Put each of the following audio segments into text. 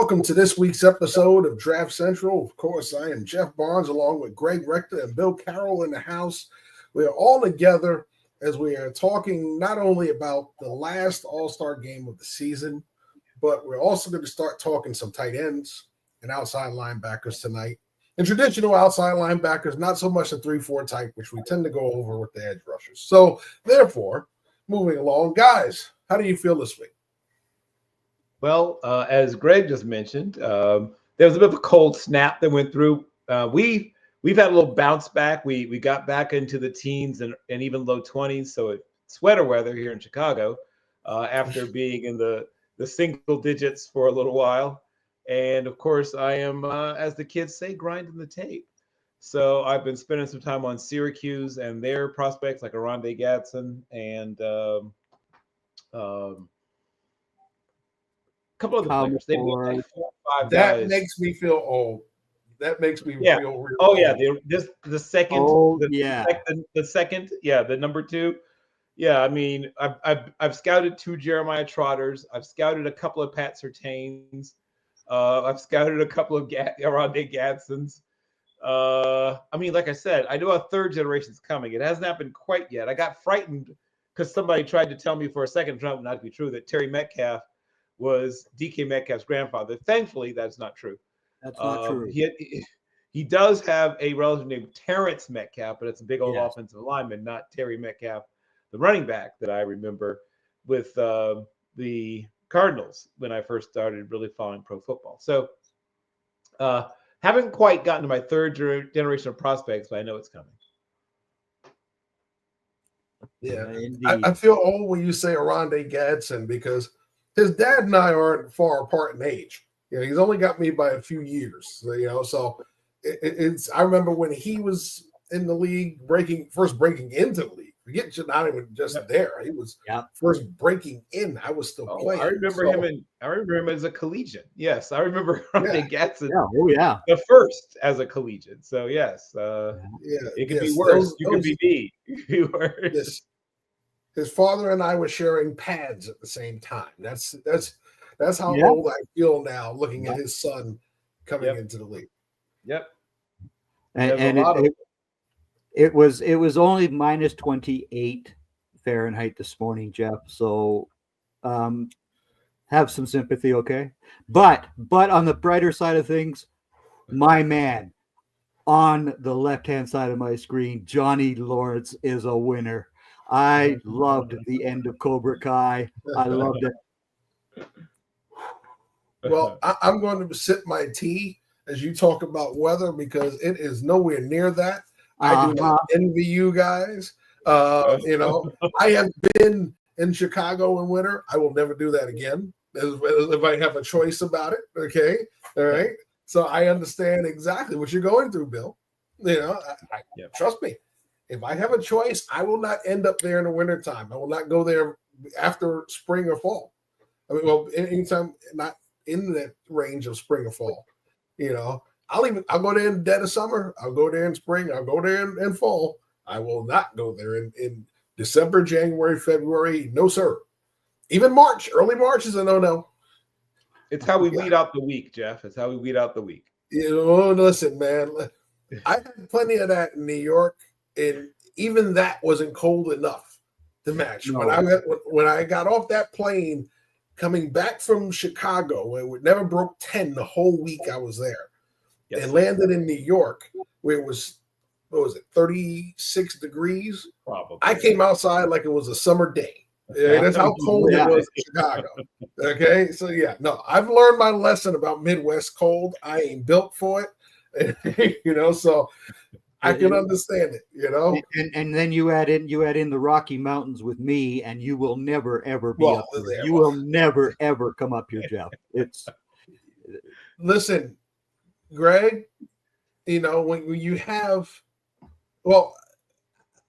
welcome to this week's episode of Draft Central. Of course, I am Jeff Barnes along with Greg Rector and Bill Carroll in the house. We are all together as we are talking not only about the last All-Star game of the season, but we're also going to start talking some tight ends and outside linebackers tonight. And traditional outside linebackers, not so much the 3-4 type, which we tend to go over with the edge rushers. So, therefore, moving along, guys, how do you feel this week? Well, as Greg just mentioned, there was a bit of a cold snap that went through. We've had a little bounce back. We got back into the teens and even low 20s, so it's sweater weather here in Chicago after being in the single digits for a little while. And, of course, I am, as the kids say, grinding the tape. So I've been spending some time on Syracuse and their prospects like Arondé Gadsden and couple of the players. They've got like 4 or 5 that guys. Makes me feel old. That makes me feel real. Oh yeah, the second. Oh, the second. Yeah, the number 2. Yeah, I mean, I've scouted 2 Jeremiah Trotters. I've scouted a couple of Pat Surtains. I've scouted a couple of Arondé Gadsdens. I mean, like I said, I know a third generation's coming. It hasn't happened quite yet. I got frightened because somebody tried to tell me for a second, not to be true, that Terry Metcalf was DK Metcalf's grandfather. Thankfully, that's not true. That's not true. He does have a relative named Terrence Metcalf, but it's a big old offensive lineman, not Terry Metcalf, the running back that I remember with the Cardinals when I first started really following pro football. So haven't quite gotten to my third generation of prospects, but I know it's coming. Yeah, I feel old when you say Arondé Gadsden because his dad and I aren't far apart in age. You know, he's only got me by a few years. So it's. I remember when he was in the league, first breaking into the league. Forget not even just there. He was first breaking in. I was still playing. I remember him. I remember him as a collegiate. Yes, I remember Arondé Gadsden. The first as a collegiate. So yes, it could be worse. You could be me. You could be worse. His father and I were sharing pads at the same time. That's how old I feel now, looking at his son coming into the league. Yep. And it was only minus 28 Fahrenheit this morning, Jeff. So have some sympathy, okay? But on the brighter side of things, my man on the left-hand side of my screen, Johnny Lawrence is a winner. I loved the end of Cobra Kai. I loved it. Well, I'm going to sip my tea as you talk about weather because it is nowhere near that. I do not envy you guys. I have been in Chicago in winter. I will never do that again if I have a choice about it. Okay. All right. So I understand exactly what you're going through, Bill. Trust me. If I have a choice, I will not end up there in the wintertime. I will not go there after spring or fall. I mean, well, anytime not in that range of spring or fall. I'll go there in the dead of summer. I'll go there in spring. I'll go there in fall. I will not go there in December, January, February. No, sir. Even March, early March is a no-no. It's how we weed out the week, Jeff. It's how we weed out the week. Listen, man. I had plenty of that in New York. And even that wasn't cold enough to match. No. When I got off that plane coming back from Chicago, it never broke 10 the whole week I was there, and landed in New York where it was, 36 degrees? Probably. I came outside like it was a summer day. That's how cold it was in Chicago. Okay, so I've learned my lesson about Midwest cold. I ain't built for it, so I can understand it, And then you add in the Rocky Mountains with me, and you will never ever be up there. You will never ever come up here, Jeff. Listen, Greg. When you have,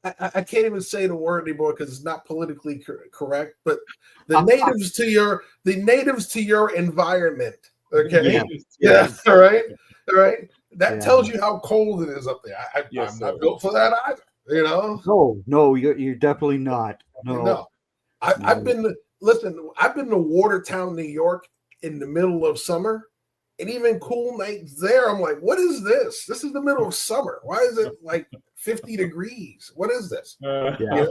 I can't even say the word anymore because it's not politically correct. But the natives to your environment. Okay. All right. That tells you how cold it is up there. I'm not built for that either. No, you're definitely not. No. I've been to Watertown, New York, in the middle of summer, and even cool nights there. I'm like, what is this? This is the middle of summer. Why is it like 50 degrees? What is this? Yeah.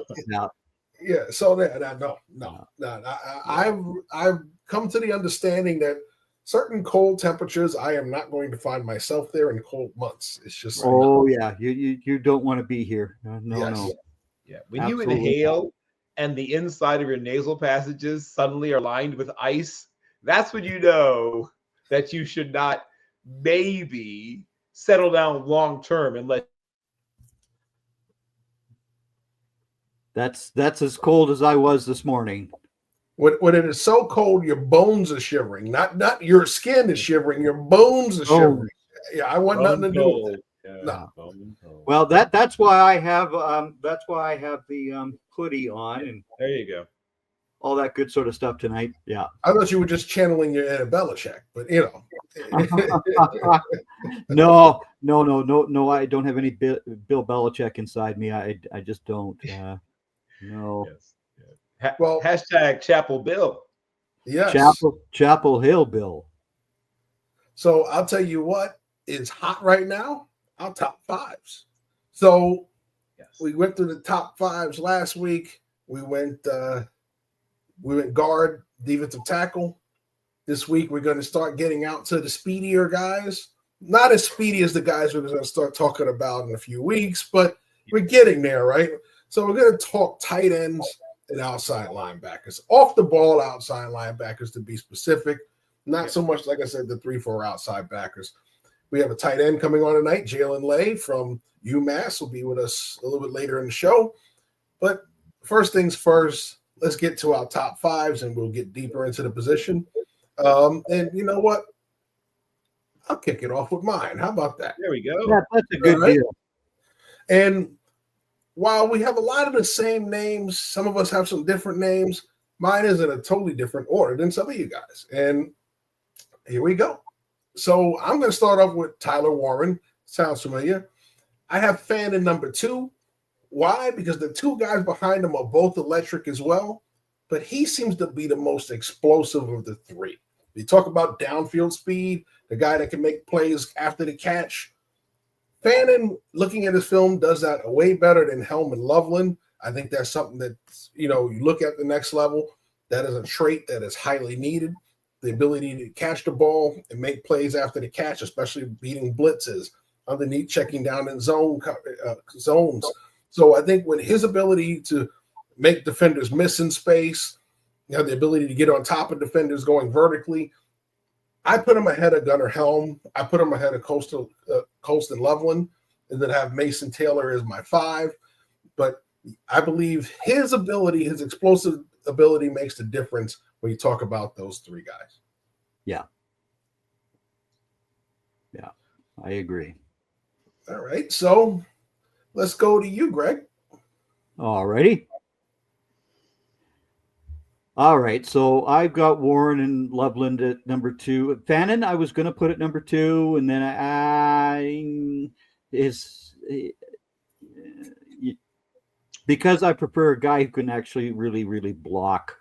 So I've come to the understanding that certain cold temperatures, I am not going to find myself there in cold months. It's just you don't want to be here. No. Yeah. When you inhale and the inside of your nasal passages suddenly are lined with ice, that's when you know that you should not maybe settle down long term and let. That's as cold as I was this morning. When it is so cold, your bones are shivering. Not your skin is shivering, your bones are shivering. Yeah, I want nothing to do with it. Yeah, no. Well, that's why I have the hoodie on, and there you go. All that good sort of stuff tonight. Yeah. I thought you were just channeling your Anna Belichick, but No. I don't have any Bill Belichick inside me. I just don't. No. Yes. Well, hashtag Chapel Bill. Yes. Chapel Hill Bill. So I'll tell you what is hot right now. Our top fives. So we went through the top fives last week. We went guard, defensive tackle. This week we're going to start getting out to the speedier guys. Not as speedy as the guys we're going to start talking about in a few weeks, but we're getting there, right? So we're going to talk tight ends and outside linebackers. Off the ball outside linebackers, to be specific. Not so much, like I said, the 3-4 outside backers. We have a tight end coming on tonight, Jaelyn Lay from UMass will be with us a little bit later in the show. But first things first, let's get to our top fives and we'll get deeper into the position. And you know what? I'll kick it off with mine. How about that? There we go. Yeah, that's a good deal. And while we have a lot of the same names, some of us have some different names. Mine is in a totally different order than some of you guys. And here we go. So I'm going to start off with Tyler Warren. Sounds familiar. I have Fan in number 2. Why? Because the two guys behind him are both electric as well, but he seems to be the most explosive of the three. You talk about downfield speed, the guy that can make plays after the catch. Fannin, looking at his film, does that way better than Helm and Loveland. I think that's something that, you look at the next level. That is a trait that is highly needed. The ability to catch the ball and make plays after the catch, especially beating blitzes, underneath checking down in zones. So I think with his ability to make defenders miss in space, the ability to get on top of defenders going vertically, I put him ahead of Gunnar Helm. I put him ahead of Colston Loveland, and then have Mason Taylor as my 5. But I believe his ability, his explosive ability, makes the difference when you talk about those 3 guys. Yeah, I agree. All right, so let's go to you, Greg. All righty. All right, so I've got Warren and Loveland at number 2. Fannin, I was going to put at number 2, and then because I prefer a guy who can actually really, really block.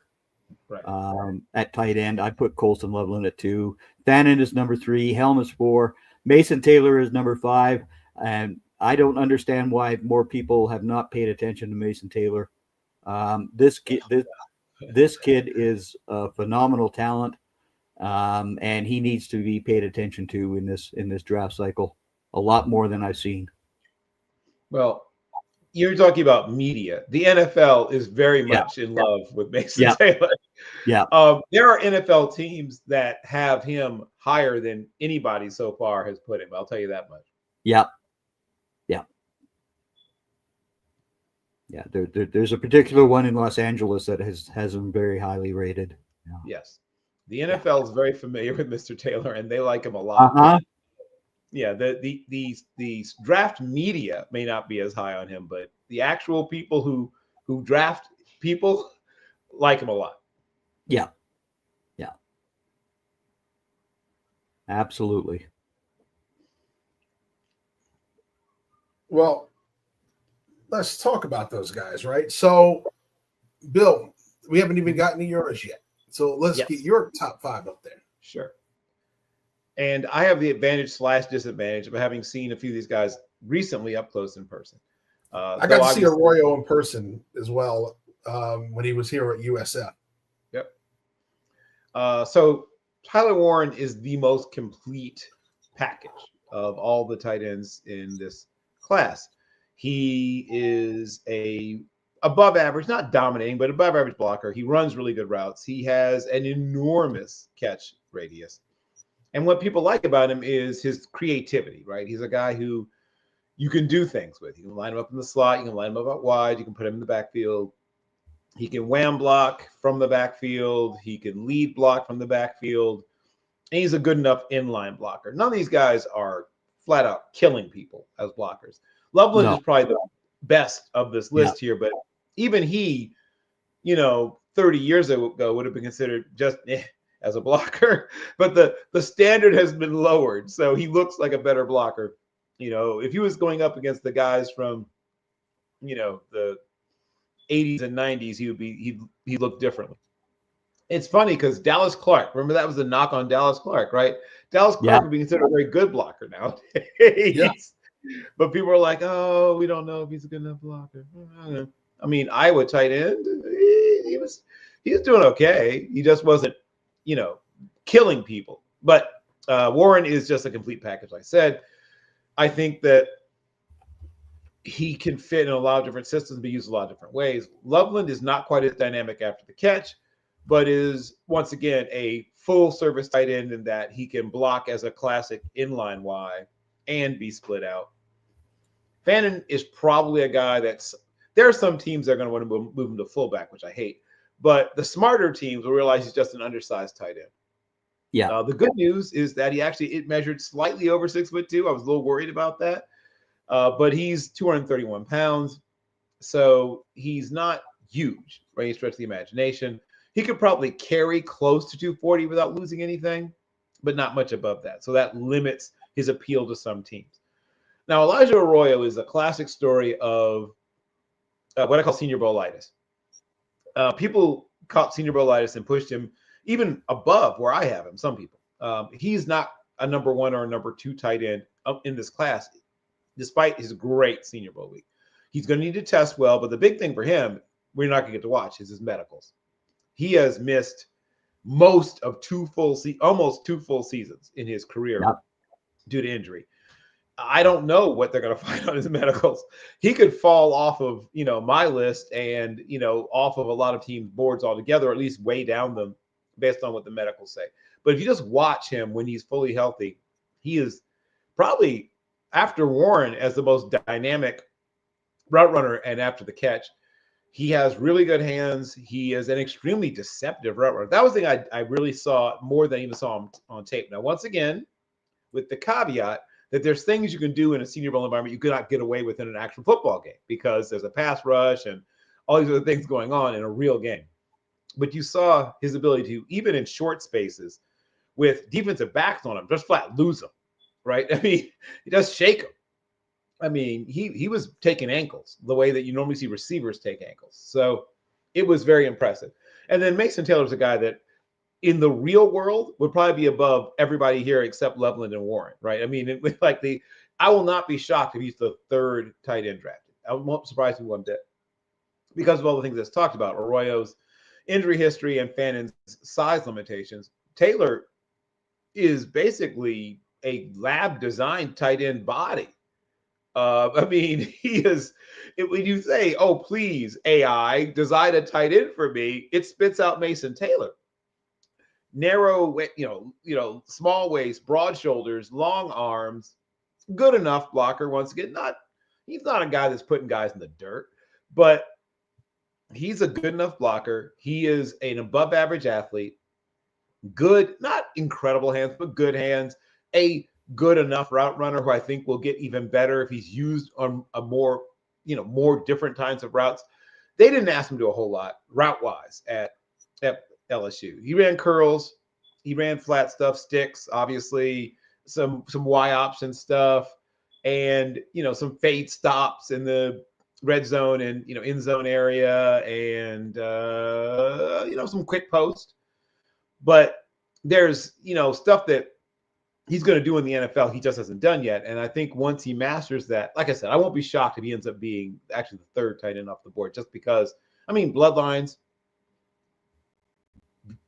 Right. At tight end, I put Colston Loveland at 2. Fannin is number 3. Helm is 4. Mason Taylor is number 5. And I don't understand why more people have not paid attention to Mason Taylor. This kid is a phenomenal talent, and he needs to be paid attention to in this draft cycle a lot more than I've seen. Well, you're talking about media. The NFL is very much in love with Mason Taylor. Yeah. There are NFL teams that have him higher than anybody so far has put him. I'll tell you that much. Yeah. There's a particular one in Los Angeles that has him very highly rated. Yeah. Yes. The NFL is very familiar with Mr. Taylor, and they like him a lot. Uh-huh. Yeah, the draft media may not be as high on him, but the actual people who draft people like him a lot. Yeah. Absolutely. Well, let's talk about those guys, right? So, Bill, we haven't even gotten to yours yet. So let's get your top 5 up there. Sure. And I have the advantage / disadvantage of having seen a few of these guys recently up close in person. I got to see Arroyo in person as well when he was here at USF. Yep. So Tyler Warren is the most complete package of all the tight ends in this class. He is a above average, not dominating, but above average blocker. He runs really good routes. He has an enormous catch radius. And what people like about him is his creativity, right? He's a guy who you can do things with. You can line him up in the slot. You can line him up out wide. You can put him in the backfield. He can wham block from the backfield. He can lead block from the backfield. And he's a good enough inline blocker. None of these guys are flat out killing people as blockers. Loveland is probably the best of this list here, but even he, 30 years ago would have been considered just as a blocker, but the standard has been lowered. So he looks like a better blocker. If he was going up against the guys from, the 80s and 90s, he'd look differently. It's funny because Dallas Clark, remember that was the knock on Dallas Clark, right? Dallas Clark would be considered a very good blocker nowadays. Yeah. But people are like, oh, we don't know if he's a good enough blocker. I mean, Iowa tight end, he was doing okay. He just wasn't, killing people. But Warren is just a complete package, like I said. I think that he can fit in a lot of different systems, be used a lot of different ways. Loveland is not quite as dynamic after the catch, but is, once again, a full-service tight end in that he can block as a classic inline Y and be split out. Fannin is probably a guy there are some teams that are going to want to move him to fullback, which I hate. But the smarter teams will realize he's just an undersized tight end. Yeah. The good news is that it measured slightly over 6'2". I was a little worried about that. But he's 231 pounds. So he's not huge, right? He stretches the imagination. He could probably carry close to 240 without losing anything, but not much above that. So that limits his appeal to some teams. Now, Elijah Arroyo is a classic story of what I call senior bowlitis. People caught senior bowlitis and pushed him even above where I have him, some people. He's not a number 1 or a number 2 tight end in this class, despite his great Senior Bowl week. He's going to need to test well, but the big thing for him, we're not going to get to watch, is his medicals. He has missed almost 2 full seasons in his career due to injury. I don't know what they're going to find on his medicals. He could fall off of, my list and, off of a lot of teams' boards altogether, or at least way down them based on what the medicals say. But if you just watch him when he's fully healthy, he is probably, after Warren, as the most dynamic route runner and after the catch. He has really good hands. He is an extremely deceptive route runner. That was the thing I really saw more than I even saw him on tape. Now, once again, with the caveat that there's things you can do in a Senior Bowl environment you cannot get away with in an actual football game because there's a pass rush and all these other things going on in a real game. But you saw his ability to, even in short spaces with defensive backs on him, just flat lose them, right? I mean, he does shake them. I mean, he was taking ankles the way that you normally see receivers take ankles. So it was very impressive. And then Mason Taylor's a guy that in the real world would probably be above everybody here except Loveland and Warren, right? I mean, I will not be shocked if he's the 3rd tight end drafted. I won't surprise me one bit because of all the things that's talked about, Arroyo's injury history and Fannin's size limitations. Taylor is basically a lab-designed tight end body. I mean, he is. When you say, "Oh, please, AI, design a tight end for me," it spits out Mason Taylor. Narrow, small waist, broad shoulders, long arms, good enough blocker. Once again, he's not a guy that's putting guys in the dirt, but he's a good enough blocker. He is an above average athlete. Good, not incredible hands, but good hands. A good enough route runner who I think will get even better if he's used on a more different kinds of routes. They didn't ask him to do a whole lot route-wise at LSU. He ran curls, he ran flat stuff, sticks, obviously, some Y option stuff, and some fade stops in the red zone and end zone area, and some quick post. But there's stuff that he's going to do in the NFL. He just hasn't done yet. And I think once he masters that, like I said, I won't be shocked if he ends up being actually the third tight end off the board, just because, I mean, bloodlines,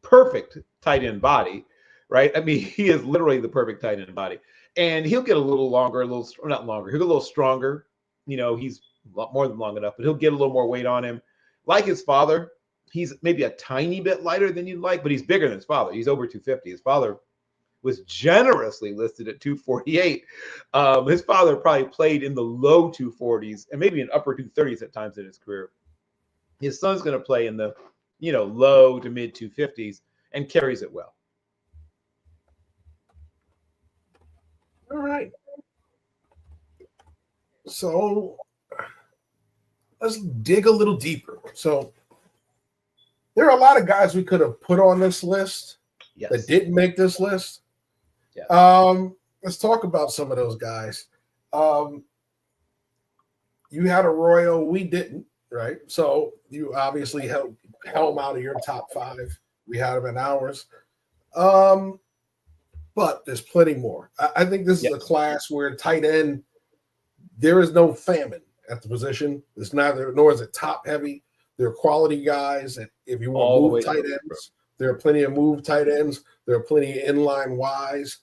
perfect tight end body, right? I mean, he is literally the perfect tight end body. And he'll get a little longer, not longer, he'll get a little stronger. He's a lot more than long enough, but he'll get a little more weight on him. Like his father, he's maybe a tiny bit lighter than you'd like, but he's bigger than his father. He's over 250. His father was generously listed at 248. His father probably played in the low 240s and maybe in upper 230s at times in his career. His son's going to play in the, low to mid 250s and carries it well. All right. So let's dig a little deeper. So there are a lot of guys we could have put on this list that didn't make this list. Yeah. Let's talk about some of those guys. You had Arroyo, we didn't, right? So you obviously held him out of your top 5. We had him in ours. But there's plenty more. I think this is a class where tight end, there is no famine at the position. It's neither, nor is it top heavy. There are quality guys. And if you want to move tight ends, there are plenty of move tight ends. There are plenty of inline Ys.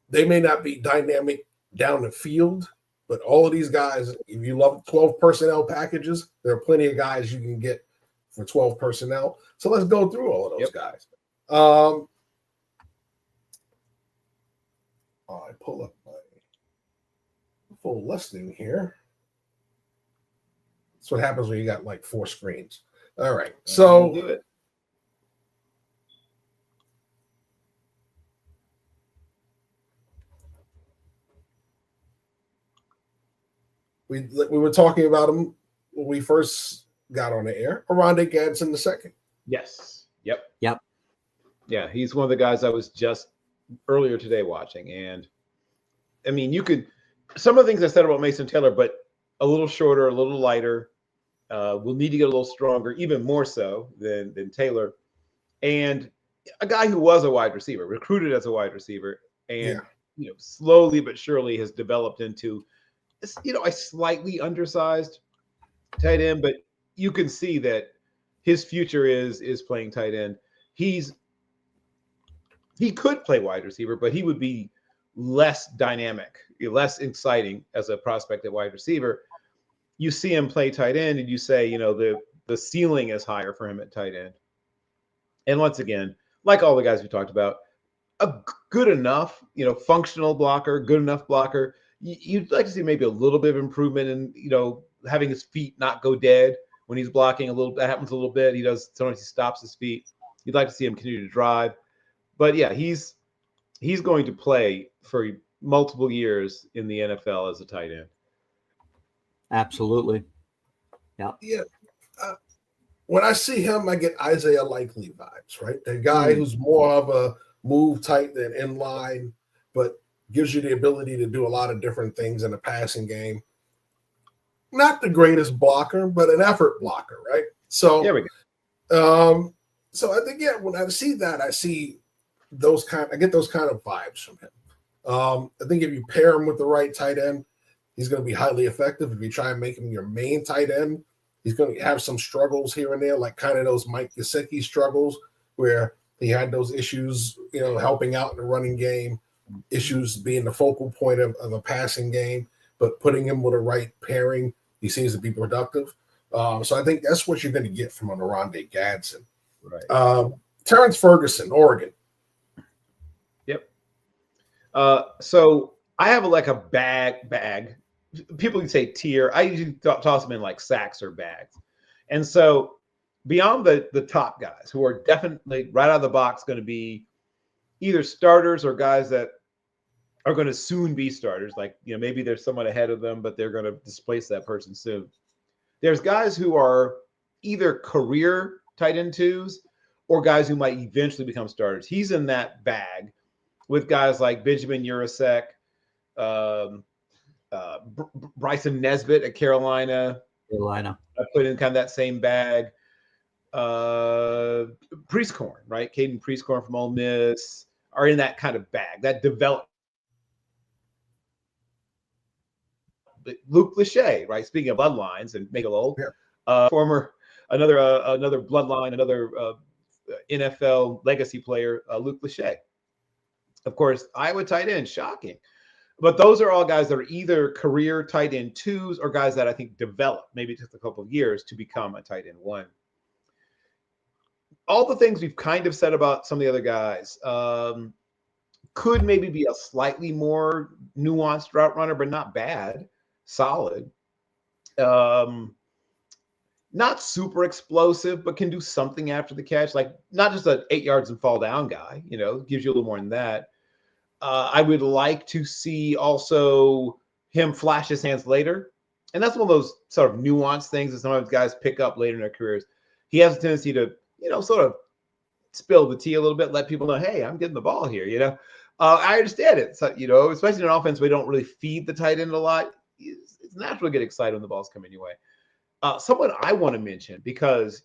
They may not be dynamic down the field, but all of these guys, if you love 12 personnel packages, there are plenty of guys you can get for 12 personnel. So let's go through all of those guys. I pull up my full listing here. That's what happens when you got like 4 screens. All right. So do it. We were talking about him when we first got on the air. Oronde Gadsden II. Yes. Yep. Yeah, he's one of the guys I was just earlier today watching. And I mean, some of the things I said about Mason Taylor, but a little shorter, a little lighter, will need to get a little stronger, even more so than Taylor. And a guy who was a wide receiver, recruited as a wide receiver, and slowly but surely has developed into a slightly undersized tight end, but you can see that his future is playing tight end. He could play wide receiver, but he would be less dynamic, less exciting as a prospect at wide receiver. You see him play tight end and you say, the ceiling is higher for him at tight end. And once again, like all the guys we talked about, a good enough, functional blocker, good enough blocker. You'd like to see maybe a little bit of improvement in, having his feet not go dead when he's blocking a little. That happens a little bit. Sometimes he stops his feet. You'd like to see him continue to drive. But yeah, he's going to play for multiple years in the NFL as a tight end. Absolutely. Yeah. When I see him, I get Isaiah Likely vibes, right? The guy who's more of a move tight than inline, but gives you the ability to do a lot of different things in the passing game. Not the greatest blocker, but an effort blocker, right? So there we go. So I think, when I see that, I get those kind of vibes from him. I think if you pair him with the right tight end, he's going to be highly effective. If you try and make him your main tight end, he's going to have some struggles here and there, like kind of those Mike Gesicki struggles where he had those issues, helping out in the running game, issues being the focal point of a passing game, but putting him with a right pairing, he seems to be productive. So I think that's what you're going to get from an Oronde Gadsden. Right. Terrence Ferguson, Oregon. Yep. So I have a bag. People can say tier. I usually toss them in like sacks or bags. And so beyond the top guys who are definitely right out of the box going to be either starters or guys that are going to soon be starters. Like, maybe there's someone ahead of them, but they're going to displace that person soon. There's guys who are either career tight end 2s or guys who might eventually become starters. He's in that bag with guys like Benjamin Urasek, Bryson Nesbitt at Carolina. I put in kind of that same bag. Priestcorn, right? Caden Priestcorn from Ole Miss. are in that kind of bag that develop. Luke Lachey, right? Speaking of bloodlines and make it old, another bloodline, another NFL legacy player, Luke Lachey. Of course, Iowa tight end, shocking. But those are all guys that are either career tight end twos or guys that I think develop. Maybe it took a couple of years to become a tight end one. All the things we've kind of said about some of the other guys could maybe be a slightly more nuanced route runner, but not bad, solid. Not super explosive, but can do something after the catch, like not just an 8 yards and fall down guy, gives you a little more than that. I would like to see also him flash his hands later. And that's one of those sort of nuanced things that sometimes guys pick up later in their careers. He has a tendency to, sort of spill the tea a little bit, let people know, hey, I'm getting the ball here, I understand it. So, especially in an offense where we don't really feed the tight end a lot, it's natural to get excited when the ball's coming your way. Someone I want to mention because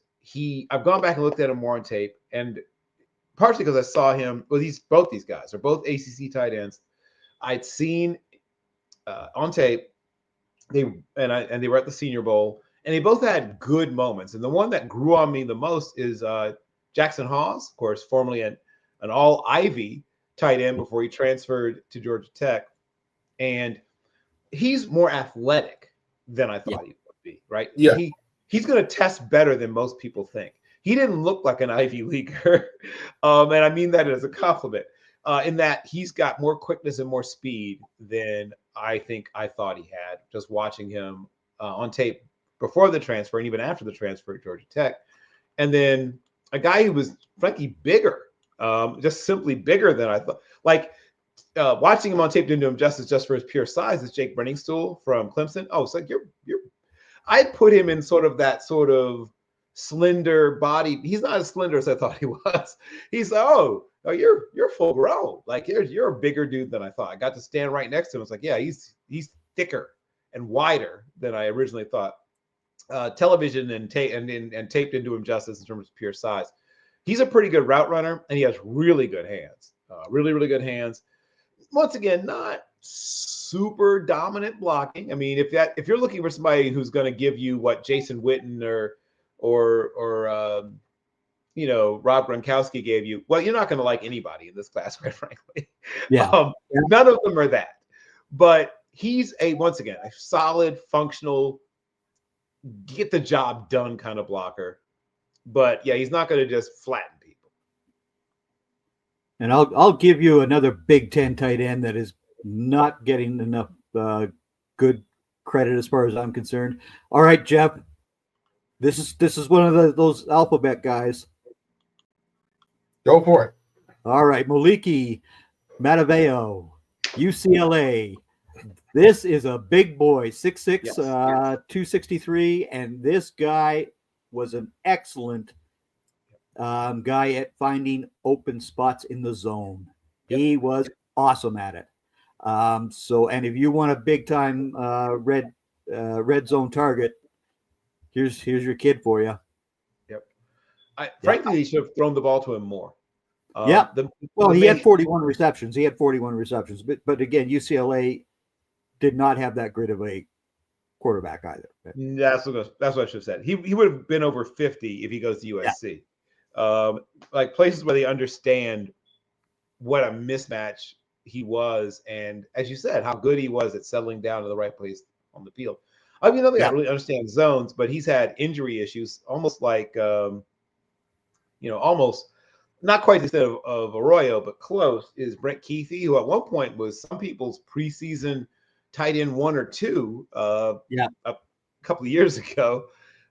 I've gone back and looked at him more on tape, and partially because I saw him. Well, both these guys are both ACC tight ends. I'd seen on tape. They were at the Senior Bowl, and they both had good moments. And the one that grew on me the most is Jackson Hawes, of course, formerly an all Ivy tight end before he transferred to Georgia Tech, and he's more athletic than I thought he would be. Right? Yeah. He's going to test better than most people think. He didn't look like an Ivy Leaguer, and I mean that as a compliment, in that he's got more quickness and more speed than I think I thought he had, just watching him on tape before the transfer and even after the transfer at Georgia Tech. And then a guy who was, frankly, bigger, just simply bigger than I thought. Like watching him on tape didn't do him justice just for his pure size is Jake Brenningstool from Clemson. Oh, it's like I'd put him in sort of that sort of slender body. He's not as slender as I thought he was. He's you're full grown. Like you're a bigger dude than I thought. I got to stand right next to him. It's like, yeah, he's thicker and wider than I originally thought. Television and tape didn't do him justice in terms of pure size. He's a pretty good route runner, and he has really good hands. Really, really good hands. Once again, not super dominant blocking. I mean, if you're looking for somebody who's going to give you what Jason Witten or Rob Gronkowski gave you, well, you're not going to like anybody in this class, quite frankly. Yeah. None of them are that. But he's once again, a solid, functional, get the job done kind of blocker. But yeah, he's not going to just flatten people. And I'll give you another Big Ten tight end that is not getting enough good credit as far as I'm concerned. All right, Jeff. This is one of those alphabet guys. Go for it. All right, Moliki Mataveo, UCLA. This is a big boy, 6'6", yes. 263, and this guy was an excellent guy at finding open spots in the zone. Yep. He was awesome at it. And if you want a big time red zone target, here's your kid for you. Yep. Frankly, he should have thrown the ball to him more. He had 41 receptions. But again, UCLA did not have that great of a quarterback either. That's what I should have said. He would have been over 50 if he goes to USC. Yeah. Like places where they understand what a mismatch he was, and as you said, how good he was at settling down to the right place on the field. I mean, I really understand zones, but he's had injury issues, almost like almost not quite the extent of Arroyo, but close. Is Brent Keithy, who at one point was some people's preseason tight end 1 or 2 a couple of years ago.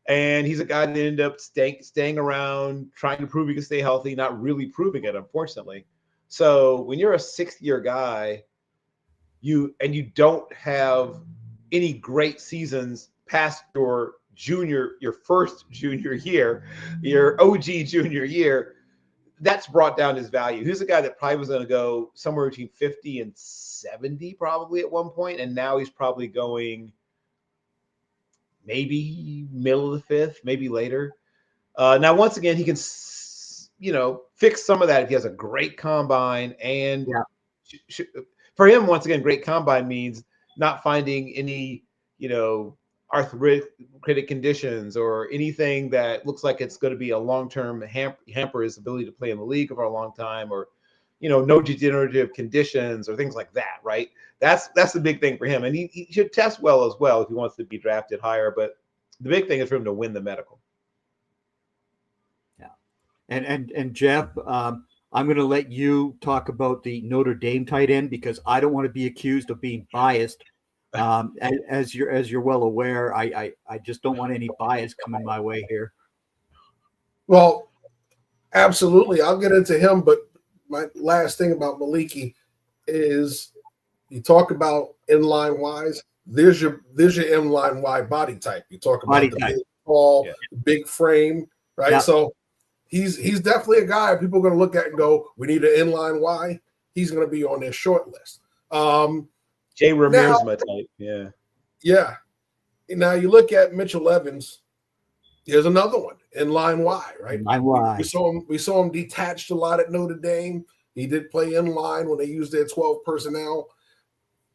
And he's a guy that ended up staying around, trying to prove he can stay healthy, not really proving it, unfortunately. So when you're a 6th-year guy, you don't have any great seasons past your first junior year, your OG junior year, that's brought down his value. He's a guy that probably was going to go somewhere between 50 and 70 probably at one point, and now he's probably going maybe middle of the 5th, maybe later. Now, once again, he can fix some of that if he has a great combine. And for him, once again, great combine means not finding any, arthritic conditions or anything that looks like it's going to be a long-term hamper his ability to play in the league for a long time, or, no degenerative conditions or things like that, right? That's the big thing for him. And he should test well as well if he wants to be drafted higher. But the big thing is for him to win the medical. Yeah. And Jeff, I'm going to let you talk about the Notre Dame tight end, because I don't want to be accused of being biased. As you're well aware, I just don't want any bias coming my way here. Well, absolutely. I'll get into him, but my last thing about Maliki is you talk about inline wise. There's your inline wide body type. You talk about the big, tall, big frame, right? Yeah. So he's definitely a guy people are going to look at and go, we need an inline Y. He's going to be on their short list. Jay Ramirez, my type. Yeah. Yeah. Now you look at Mitchell Evans. Here's another one, inline Y, right? Inline Y. We saw him detached a lot at Notre Dame. He did play in line when they used their 12 personnel.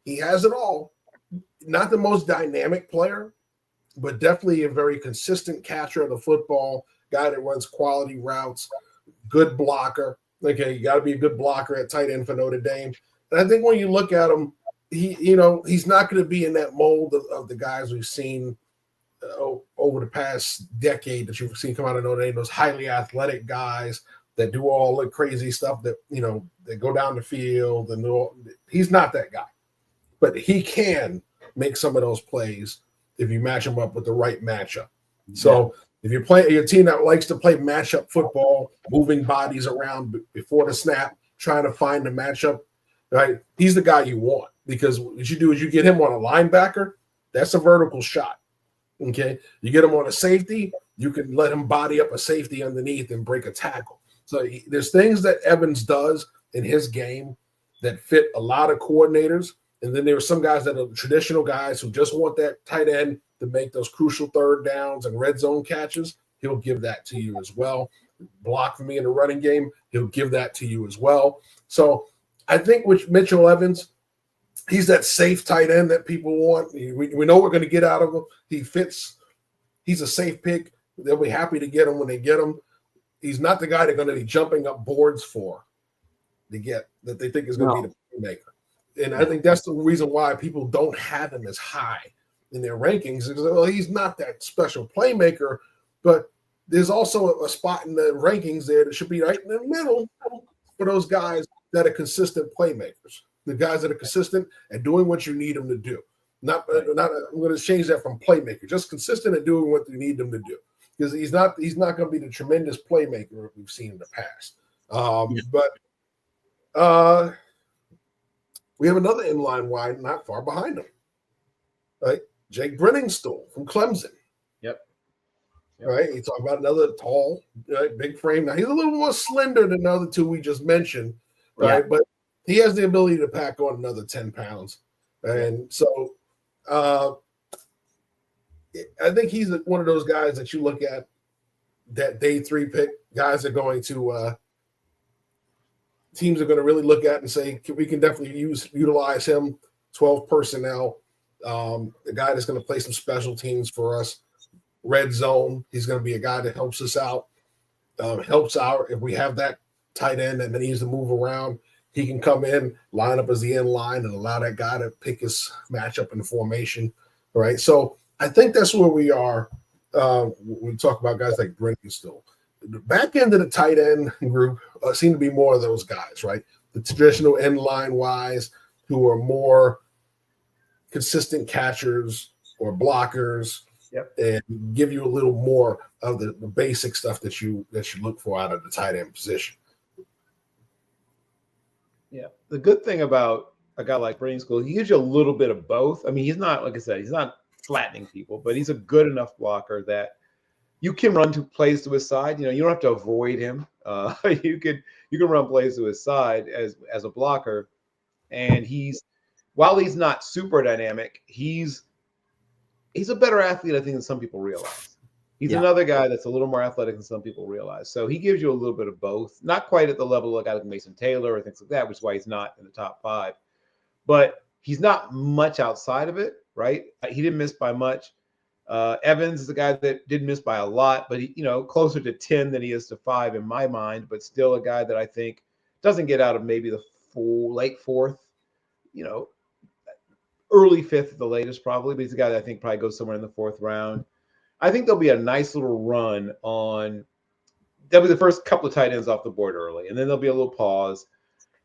He has it all. Not the most dynamic player, but definitely a very consistent catcher of the football, guy that runs quality routes, good blocker. Okay, you got to be a good blocker at tight end for Notre Dame. And I think when you look at him, he's not going to be in that mold of the guys we've seen over the past decade that you've seen come out of Notre Dame, those highly athletic guys that do all the crazy stuff that, they go down the field. And he's not that guy. But he can make some of those plays if you match him up with the right matchup. So if you're playing your team that likes to play matchup football, moving bodies around before the snap, trying to find the matchup, right? He's the guy you want, because what you do is you get him on a linebacker. That's a vertical shot. Okay. You get him on a safety, you can let him body up a safety underneath and break a tackle. So there's things that Evans does in his game that fit a lot of coordinators. And then there are some guys that are traditional guys who just want that tight end to make those crucial third downs and red zone catches. He'll give that to you as well. Block for me in the running game, he'll give that to you as well. So I think with Mitchell Evans, he's that safe tight end that people want. We know we're going to get out of him. He fits. He's a safe pick. They'll be happy to get him when they get him. He's not the guy they're going to be jumping up boards for to get, that they think is going to be the playmaker. And I think that's the reason why people don't have him as high in their rankings. Is, well, he's not that special playmaker, but there's also a spot in the rankings there that should be right in the middle for those guys that are consistent playmakers. The guys that are consistent and doing what you need them to do. I'm going to change that from playmaker, just consistent at doing what you need them to do. Because he's not going to be the tremendous playmaker we've seen in the past. But we have another inline wide not far behind him, right? Jake Brenningstool from Clemson. Yep. Right? You talk about another tall, right, big frame. Now he's a little more slender than the other two we just mentioned, right? Yeah. But he has the ability to pack on another 10 pounds. And so I think he's one of those guys that you look at, that day 3 pick, guys are going to teams are going to really look at and say, we can definitely utilize him, 12 personnel, the guy that's going to play some special teams for us, red zone. He's going to be a guy that helps us out, helps out if we have that tight end and then he needs to move around. He can come in, line up as the end line, and allow that guy to pick his matchup in the formation, right? So I think that's where we are when we talk about guys like Brendan still. The back end of the tight end group seem to be more of those guys, right? The traditional end line wise who are more consistent catchers or blockers, and give you a little more of the basic stuff that you look for out of the tight end position. Yeah, the good thing about a guy like Brenningstool, he gives you a little bit of both. I mean, he's not, like I said, he's not flattening people, but he's a good enough blocker that you can run plays to his side. You don't have to avoid him. You can run plays to his side as a blocker, and while he's not super dynamic, he's a better athlete, I think, than some people realize. He's another guy that's a little more athletic than some people realize. So he gives you a little bit of both. Not quite at the level of a guy like Mason Taylor or things like that, which is why he's not in the top 5. But he's not much outside of it, right? He didn't miss by much. Evans is a guy that didn't miss by a lot, but he, closer to 10 than he is to 5 in my mind, but still a guy that I think doesn't get out of maybe the late 4th, early 5th at the latest probably, but he's a guy that I think probably goes somewhere in the 4th round. I think there'll be a nice little run on. There'll be the first couple of tight ends off the board early, and then there'll be a little pause.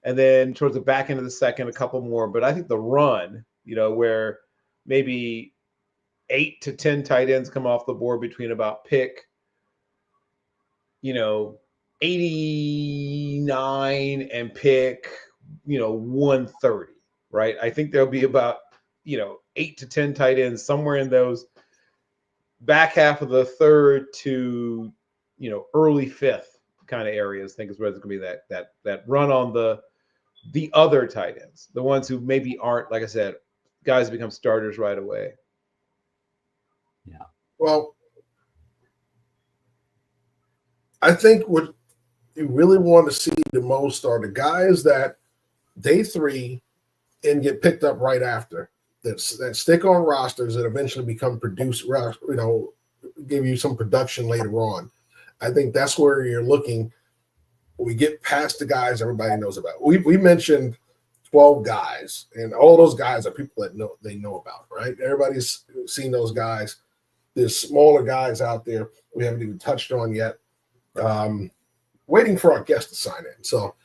And then towards the back end of the second, a couple more. But I think the run, where maybe 8 to 10 tight ends come off the board between about pick, 89 and pick, 130, right? I think there'll be about, 8 to 10 tight ends somewhere in those back half of the 3rd to, early 5th kind of areas. I think is where there's going to be that run on the other tight ends, the ones who maybe aren't, like I said, guys who become starters right away. Yeah. Well, I think what you really want to see the most are the guys that day 3 and get picked up right after, that stick on rosters that eventually become give you some production later on. I think that's where you're looking. We get past the guys everybody knows about. We mentioned 12 guys, and all those guys are people that know about, right? Everybody's seen those guys. There's smaller guys out there we haven't even touched on yet. Waiting for our guest to sign in. So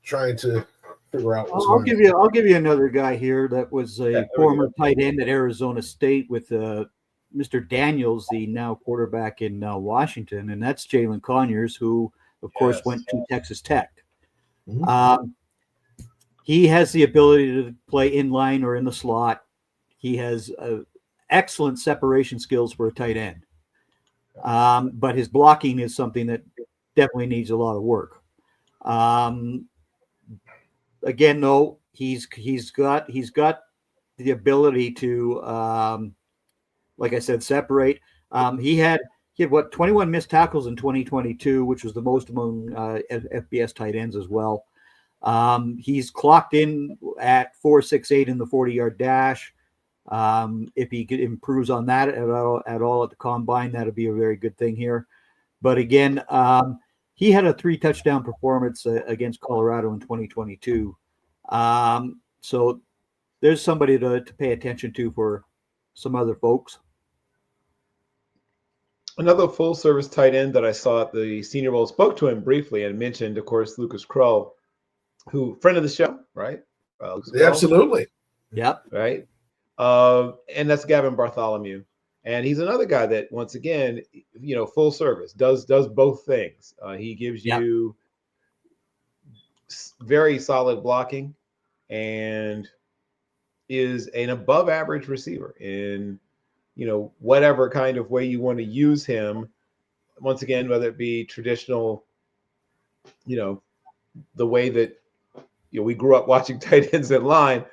trying to figure out what's going on. I'll give you another guy here that was a former tight end at Arizona State with Mr. Daniels, the now quarterback in Washington, and that's Jalen Conyers, who, of course, went to Texas Tech. Mm-hmm. He has the ability to play in line or in the slot. He has excellent separation skills for a tight end. But his blocking is something that definitely needs a lot of work. Again, though, he's got the ability to, like I said, separate. He had 21 missed tackles in 2022, which was the most among FBS tight ends as well. He's clocked in at 4.68 in the 40-yard dash. If he improves on that at all at the combine, that'd be a very good thing here. But again, he had a 3-touchdown performance against Colorado in 2022. So there's somebody to pay attention to for some other folks. Another full-service tight end that I saw at the Senior Bowl, spoke to him briefly and mentioned, of course, Lucas Krull, who friend of the show, right? Absolutely. Yep. Right. And that's Gavin Bartholomew. And he's another guy that, once again, full service, does both things. He gives you very solid blocking and is an above average receiver in, whatever kind of way you want to use him. Once again, whether it be traditional, the way that, we grew up watching tight ends in line,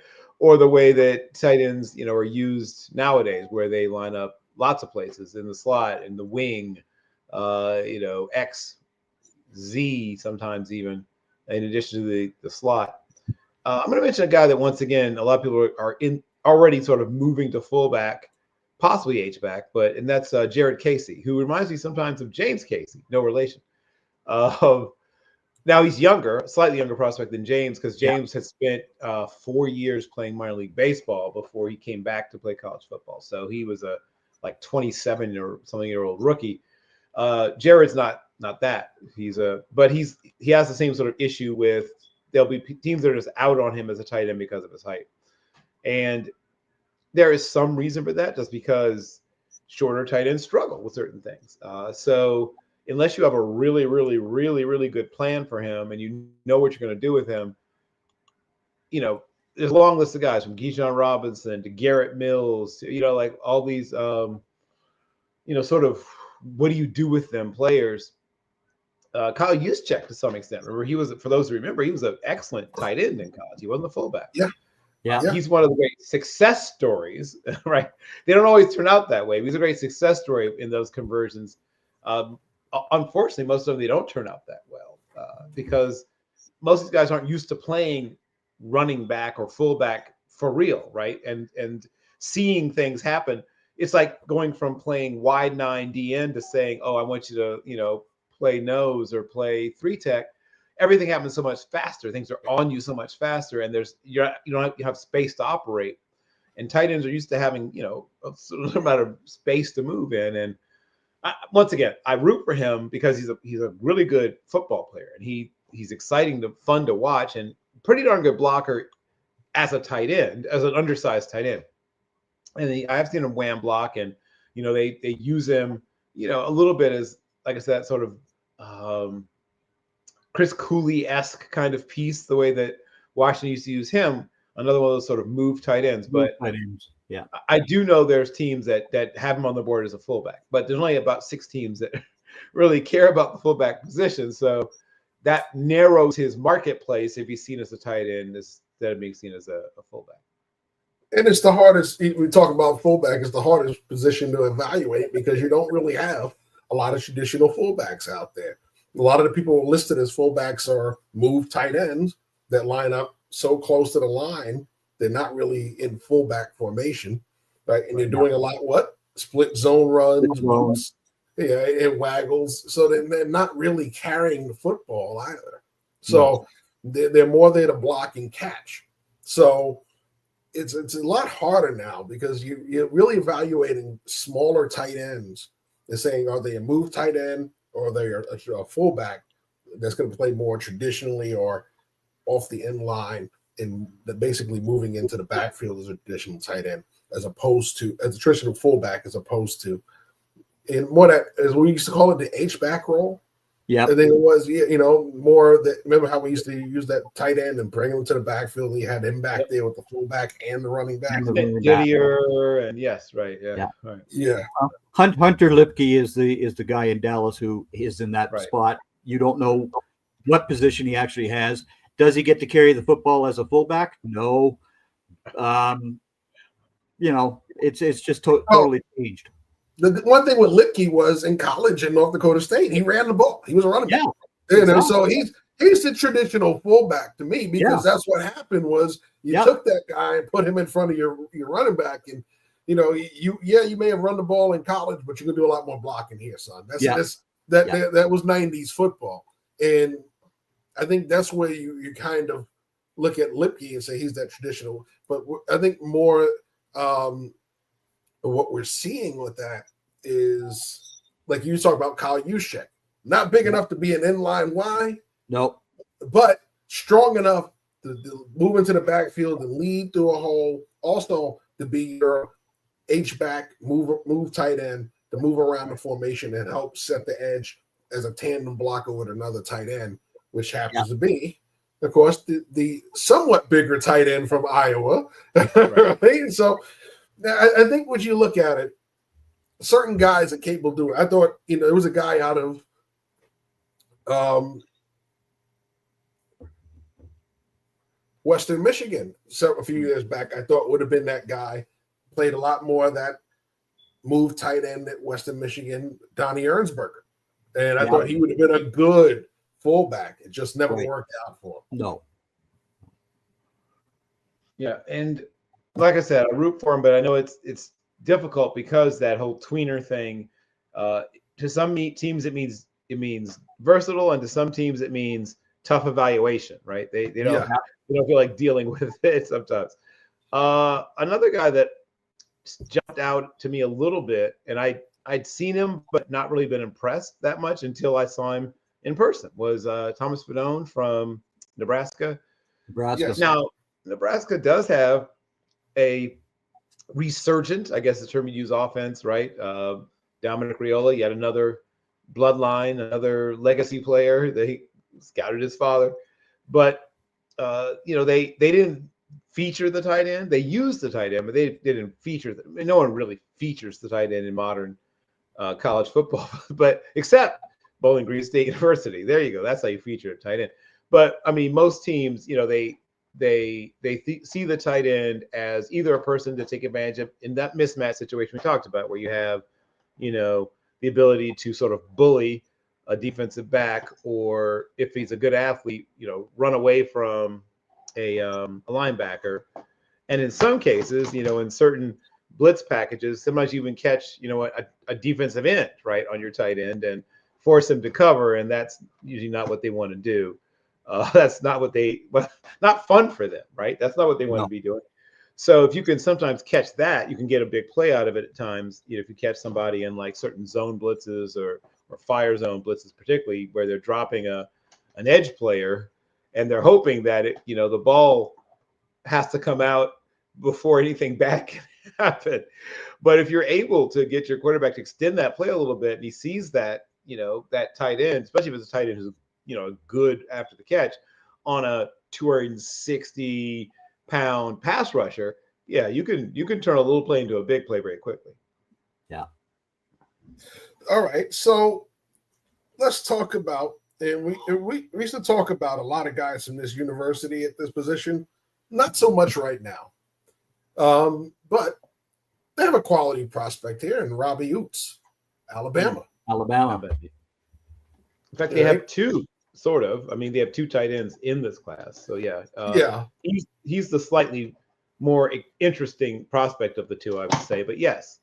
or the way that tight ends, are used nowadays, where they line up lots of places in the slot, in the wing, X, Z, sometimes even, in addition to the slot. I'm going to mention a guy that, once again, a lot of people are already sort of moving to fullback, possibly H-back, and that's Jared Casey, who reminds me sometimes of James Casey, no relation. Now he's slightly younger prospect than James, because James had spent 4 years playing minor league baseball before he came back to play college football. So he was a 27 or something year old rookie. Jared's not that. He has the same sort of issue with, there'll be teams that are just out on him as a tight end because of his height. And there is some reason for that, just because shorter tight ends struggle with certain things. So unless you have a really, really, really, really good plan for him and you know what you're going to do with him, there's a long list of guys from Keyshawn Robinson to Garrett Mills to, all these, sort of what do you do with them players. Kyle Juszczyk, to some extent. Remember, for those who remember, he was an excellent tight end in college. He wasn't a fullback. Yeah. He's one of the great success stories, right? They don't always turn out that way. He's a great success story in those conversions. Unfortunately, most of them, they don't turn out that well because most of these guys aren't used to playing running back or fullback for real, right? And seeing things happen. It's like going from playing wide 9 DN to saying, oh, I want you to, play nose or play 3-tech. Everything happens so much faster. Things are on you so much faster, and you don't have space to operate. And tight ends are used to having, a certain amount of space to move in. And once again, I root for him because he's a really good football player, and he's exciting, fun to watch, and pretty darn good blocker as a tight end, as an undersized tight end. And I have seen him wham block, and they use him, a little bit as, like I said, sort of Chris Cooley-esque kind of piece, the way that Washington used to use him. Another one of those sort of move tight ends. Yeah, I do know there's teams that have him on the board as a fullback, but there's only about 6 teams that really care about the fullback position. So that narrows his marketplace if he's seen as a tight end instead of being seen as a fullback. And it's the hardest. We talk about fullback. It's the hardest position to evaluate because you don't really have a lot of traditional fullbacks out there. A lot of the people listed as fullbacks are move tight ends that line up so close to the line. They're not really in fullback formation, right? And they're doing a lot split zone runs, and waggles. So they're not really carrying the football either. So they're more there to block and catch. So it's a lot harder now because you're really evaluating smaller tight ends and saying, are they a move tight end or are they a fullback that's going to play more traditionally or off the end line and basically moving into the backfield as a traditional tight end as a traditional fullback as opposed to in what as we used to call it, the H-back role. Yeah, I think it was, more that. Remember how we used to use that tight end and bring him to the backfield? And you had him back there with the fullback and the running back. Gideon, and yes, right, right. Yeah. Hunter Lipke is the guy in Dallas who is in that spot. You don't know what position he actually has. Does he get to carry the football as a fullback? No. It's just totally changed. The one thing with Lipke was in college in North Dakota State, he ran the ball. He was a running back. So he's the traditional fullback to me because that's what happened was you took that guy and put him in front of your running back, and you may have run the ball in college, but you can do a lot more blocking here, son. That was 90s football, and I think that's where you kind of look at Lipke and say he's that traditional. But I think more. What we're seeing with that is, like you talk about Kyle Juszczyk, not big enough to be an inline Y, but strong enough to move into the backfield and lead through a hole, also to be your H-back, move tight end, to move around the formation and help set the edge as a tandem blocker with another tight end, which happens to be, of course, the somewhat bigger tight end from Iowa. Right? So I think when you look at it, certain guys are capable of doing it. I thought, there was a guy out of Western Michigan a few years back. I thought would have been that guy. Played a lot more of that move tight end at Western Michigan, Donnie Ernsberger. And I thought he would have been a good fullback. It just never worked out for him. No. Yeah, and like I said, I root for him, but I know it's difficult because that whole tweener thing. To some teams, it means versatile, and to some teams, it means tough evaluation. Right? They don't feel like dealing with it sometimes. Another guy that jumped out to me a little bit, and I'd seen him, but not really been impressed that much until I saw him in person, was Thomas Fedone from Nebraska. Yes. Now, Nebraska does have a resurgent, I guess the term you use, offense, right? Dominic Raiola, yet another bloodline, another legacy player. They scouted his father, but they didn't feature the tight end. They used the tight end, but they didn't feature them. No one really features the tight end in modern college football, but except Bowling Green State University. There you go. That's how you feature a tight end. But I mean, most teams, they see the tight end as either a person to take advantage of in that mismatch situation we talked about, where you have, the ability to sort of bully a defensive back, or if he's a good athlete, run away from a linebacker. And in some cases, in certain blitz packages, sometimes you even catch, a defensive end right on your tight end and force him to cover, and that's usually not what they want to do. That's not not fun for them, right? That's not what they want to be doing. So if you can sometimes catch that, you can get a big play out of it at times. If you catch somebody in like certain zone blitzes or fire zone blitzes, particularly where they're dropping an edge player and they're hoping that the ball has to come out before anything bad can happen. But if you're able to get your quarterback to extend that play a little bit, and he sees that, that tight end, especially if it's a tight end who's, good after the catch on a 260-pound pass rusher, you can turn a little play into a big play very quickly. Yeah. All right. So let's talk about, and we used to talk about a lot of guys from this university at this position, not so much right now. But they have a quality prospect here in Robbie Oots, Alabama. In fact, they have two, sort of. I mean, they have two tight ends in this class. So, he's the slightly more interesting prospect of the two, I would say. But, yes.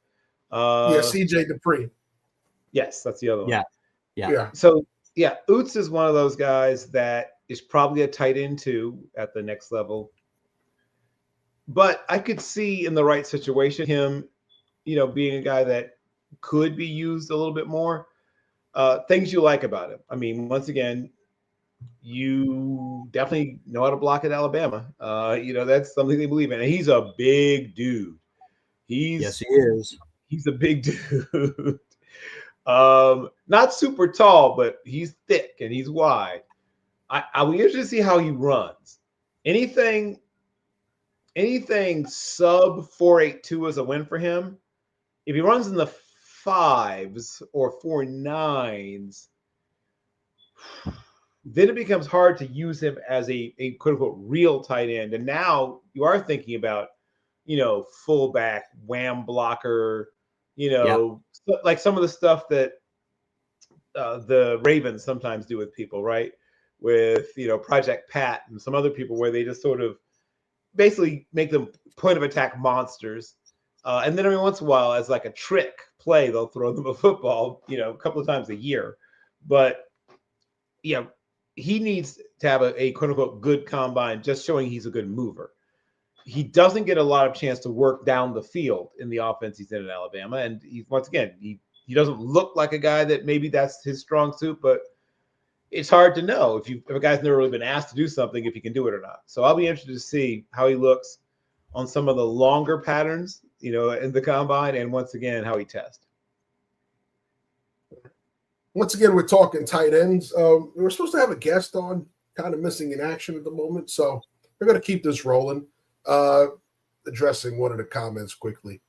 CJ Dupree. Yes, that's the other one. Yeah. So, Oots is one of those guys that is probably a tight end, too, at the next level. But I could see in the right situation him, being a guy that could be used a little bit more. Things you like about him. I mean, once again, you definitely know how to block at Alabama. That's something they believe in. And he's a big dude. Yes, he is. He's a big dude. Not super tall, but he's thick and he's wide. I'll be interested to see how he runs. Anything sub 4.82 is a win for him. If he runs in the 5s or 4.9s, then it becomes hard to use him as a quote unquote real tight end. And now you are thinking about, fullback, wham blocker, like some of the stuff that the Ravens sometimes do with people, right? With, Project Pat and some other people where they just sort of basically make them point of attack monsters. And then every once in a while, as like a trick play, they'll throw them a football, a couple of times a year. But, he needs to have a quote unquote good combine, just showing he's a good mover. He doesn't get a lot of chance to work down the field in the offense he's in Alabama. And he doesn't look like a guy that maybe that's his strong suit, but it's hard to know if a guy's never really been asked to do something, if he can do it or not. So I'll be interested to see how he looks on some of the longer patterns, in the combine, and once again, how he tests. Once again, we're talking tight ends. We're supposed to have a guest on, kind of missing in action at the moment. So we're going to keep this rolling. Addressing one of the comments quickly.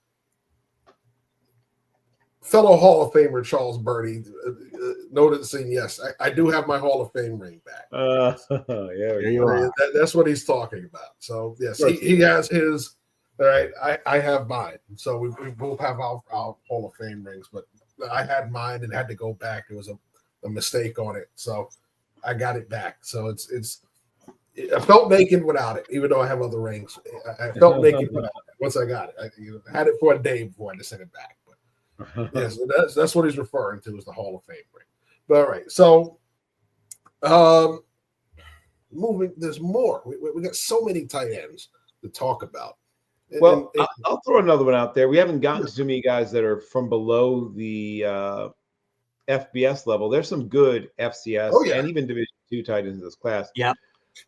Fellow Hall of Famer Charles Birdie noted saying, yes, I do have my Hall of Fame ring back. There you are. That's what he's talking about. So, yes, he has his. All right, I have mine. So we both have our Hall of Fame rings, but I had mine and had to go back. There was a mistake on it. So I got it back. So it's I felt naked without it, even though I have other rings. I felt naked without it once I got it. I had it for a day before I had to send it back. But yes, that's what he's referring to as the Hall of Fame ring. But all right, so moving, there's more. We got so many tight ends to talk about. Well, I'll throw another one out there. We haven't gotten to too many guys that are from below the FBS level. There's some good FCS and even Division II tight ends in this class. Yeah.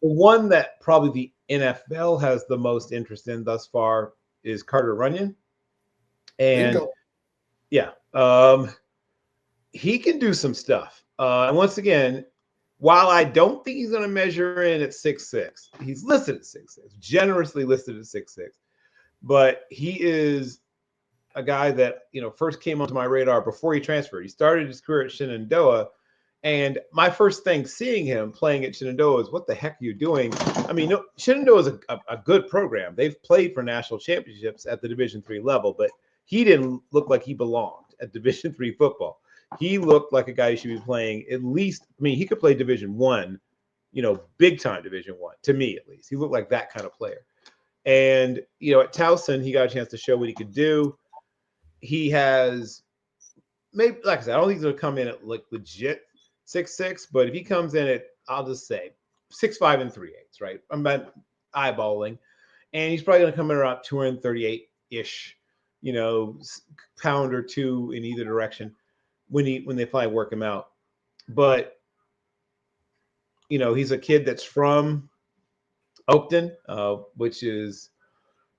The one that probably the NFL has the most interest in thus far is Carter Runyon. And he can do some stuff. And once again, while I don't think he's going to measure in at 6'6", he's listed at 6'6", generously listed at 6'6". But he is a guy that, first came onto my radar before he transferred. He started his career at Shenandoah, And my first thing seeing him playing at Shenandoah is, what the heck are you doing? I mean, no, Shenandoah is a good program. They've played for national championships at the Division III level, but he didn't look like he belonged at Division III football. He looked like a guy who should be playing at least, I mean, he could play Division I, big time Division I, to me at least. He looked like that kind of player. And, at Towson, he got a chance to show what he could do. He has, maybe, like I said, I don't think he's going to come in at like legit 6'6", but if he comes in at, I'll just say 6'5" and 3/8, right? I'm not eyeballing. And he's probably going to come in around 238-ish, pound or two in either direction when they finally work him out. But, he's a kid that's from Oakton, which is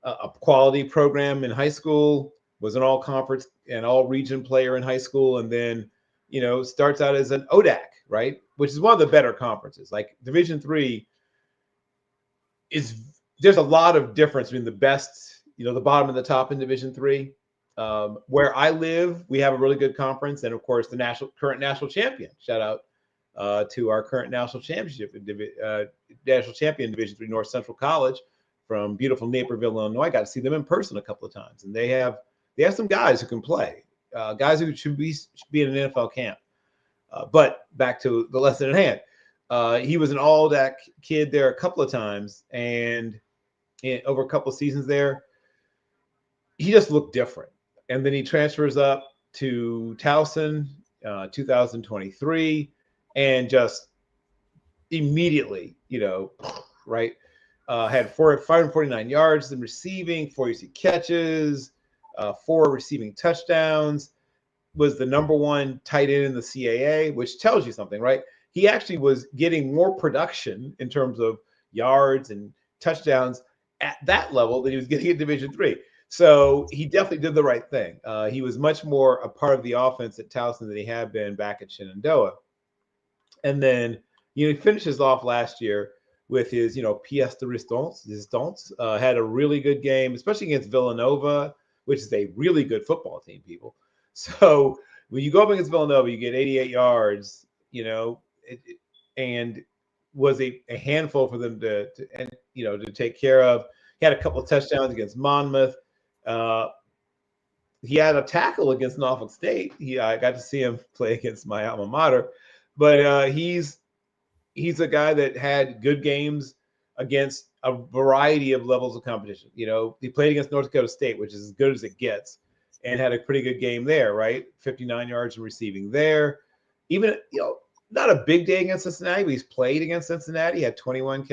a quality program in high school, was an all-conference and all-region player in high school, and then, starts out as an ODAC, right? Which is one of the better conferences. Like Division III there's a lot of difference between the best, the bottom and the top in Division III. Where I live, we have a really good conference, and of course, the current national champion. Shout out to our current national championship, national champion Division III, North Central College, from beautiful Naperville, Illinois. I got to see them in person a couple of times, and they have some guys who can play, guys who should be in an NFL camp. But back to the lesson at hand, he was an all-DAC kid there a couple of times, and over a couple of seasons there, he just looked different. And then he transfers up to Towson, 2023, and just immediately, right, had 549 yards in receiving, 40 catches, 4 receiving touchdowns, was the number 1 tight end in the CAA, which tells you something, right? He actually was getting more production in terms of yards and touchdowns at that level than he was getting at Division III. So he definitely did the right thing. He was much more a part of the offense at Towson than he had been back at Shenandoah. And then, he finishes off last year with his, pièce de résistance. Had a really good game, especially against Villanova, which is a really good football team, people. So when you go up against Villanova, you get 88 yards, and was a handful for them to take care of. He had a couple of touchdowns against Monmouth. He had a tackle against Norfolk State. I got to see him play against my alma mater, but he's a guy that had good games against a variety of levels of competition. He played against North Dakota State, which is as good as it gets, and had a pretty good game there, right? 59 yards in receiving there. Even, not a big day against Cincinnati, but he's played against Cincinnati. He had 21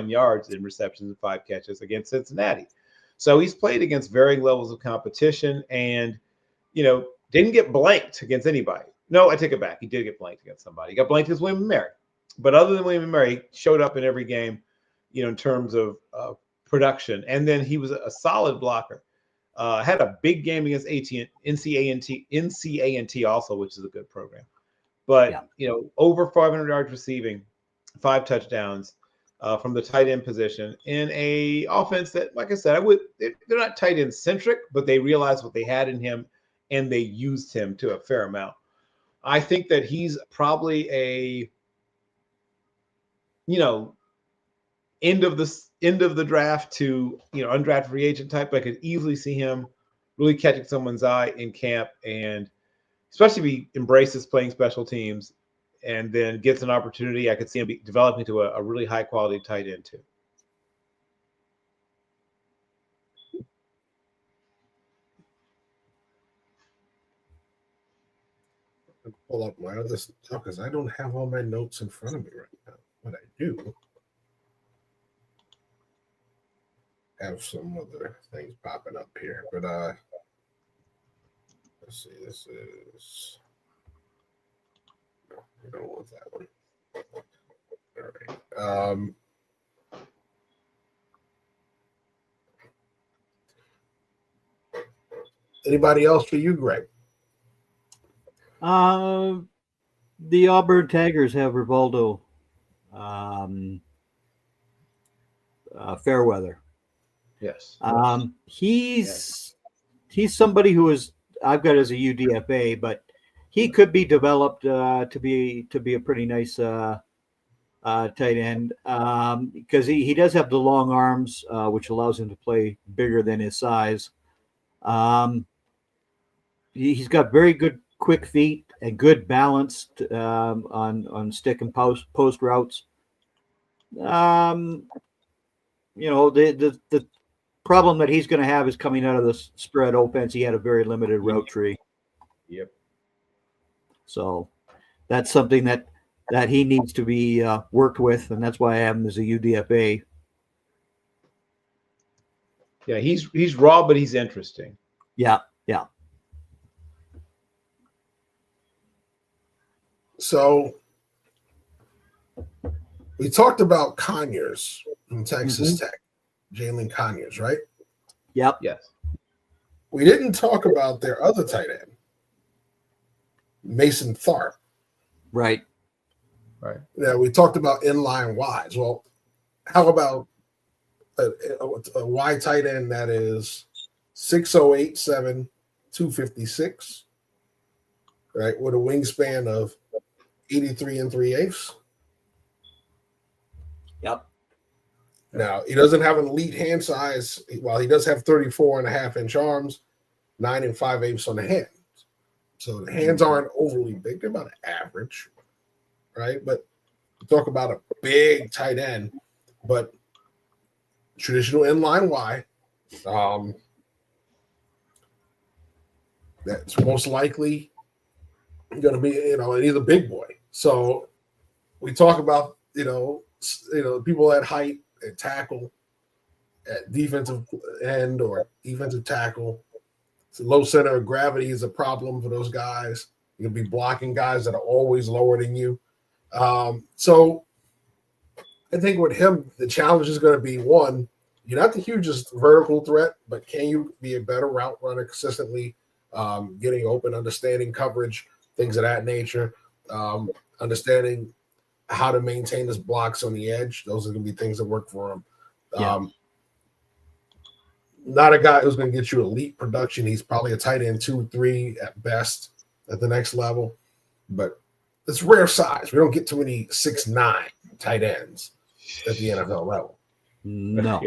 yards in receptions and 5 catches against Cincinnati. So he's played against varying levels of competition and, didn't get blanked against anybody. No, I take it back. He did get blanked against somebody. He got blanked against William & Mary. But other than William & Mary, he showed up in every game, in terms of production. And then he was a solid blocker. Had a big game against NCANT also, which is a good program. But, over 500 yards receiving, 5 touchdowns from the tight end position in a offense that, like I said, they're not tight end centric, but they realized what they had in him and they used him to a fair amount. I think that he's probably a, end of the draft to, undrafted free agent type. I could easily see him really catching someone's eye in camp, and especially if he embraces playing special teams and then gets an opportunity, I could see him developing to a really high quality tight end too. Pull up my other stuff because I don't have all my notes in front of me right now. But I do have some other things popping up here. But let's see. This is no, we don't want that one. All right. Anybody else for you, Greg? The Auburn Tigers have Rivaldo Fairweather. Yes. He's somebody who is, I've got as a UDFA, but he could be developed to be a pretty nice tight end because he does have the long arms, which allows him to play bigger than his size. He's got very good quick feet and good balance on stick and post routes. The problem that he's going to have is coming out of the spread offense. He had a very limited route tree. Yep. So that's something that he needs to be worked with, and that's why I have him as a UDFA. Yeah, he's raw, but he's interesting. Yeah. So we talked about Conyers from Texas Tech, Jaelyn Conyers, right? Yep. Yes. We didn't talk about their other tight end, Mason Tharp. Right. Yeah, we talked about inline wides. Well, how about a wide tight end that is 6'0", 256, right, with a wingspan of 83 3/8. Yep. Now, he doesn't have an elite hand size. Well, he does have 34.5-inch arms, 9 5/8 on the hands. So the hands aren't overly big. They're about average, right? But talk about a big tight end, but traditional inline wide. That's most likely going to be, he's a big boy. So we talk about, people at height, at tackle, at defensive end or defensive tackle. So low center of gravity is a problem for those guys. You'll be blocking guys that are always lower than you. So I think with him, the challenge is going to be, one, you're not the hugest vertical threat, but can you be a better route runner consistently, getting open, understanding coverage, things of that nature, understanding how to maintain his blocks on the edge. Those are going to be things that work for him. Not a guy who's going to get you elite production. He's probably a tight end 2-3 at best at the next level, but it's rare size. We don't get too many 6'9" tight ends at the NFL level. No.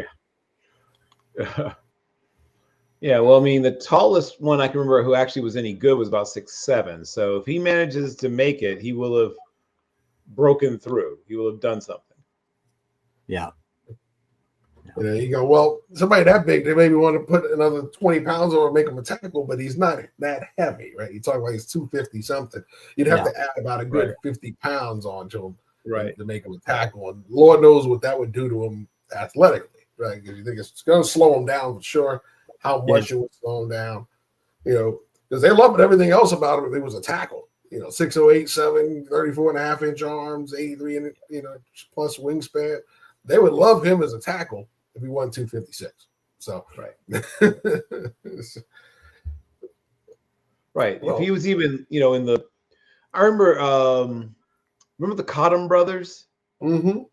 Yeah, well, I mean, the tallest one I can remember who actually was any good was about 6'7". So if he manages to make it, he will have broken through. He will have done something. Yeah. You go, well, somebody that big, they maybe want to put another 20 pounds on and make him a tackle, but he's not that heavy, right? You talk about he's 250 something. You'd have to add about a good 50 pounds onto him to make him a tackle. And Lord knows what that would do to him athletically, right? Because you think it's going to slow him down for sure. How much it would slow him down, because they loved everything else about him if he was a tackle. 6'0", 8'7", 34.5-inch arms, 83 plus wingspan. They would love him as a tackle if he won 256. So right. Well, if he was even, in the, I remember the Cotton brothers, and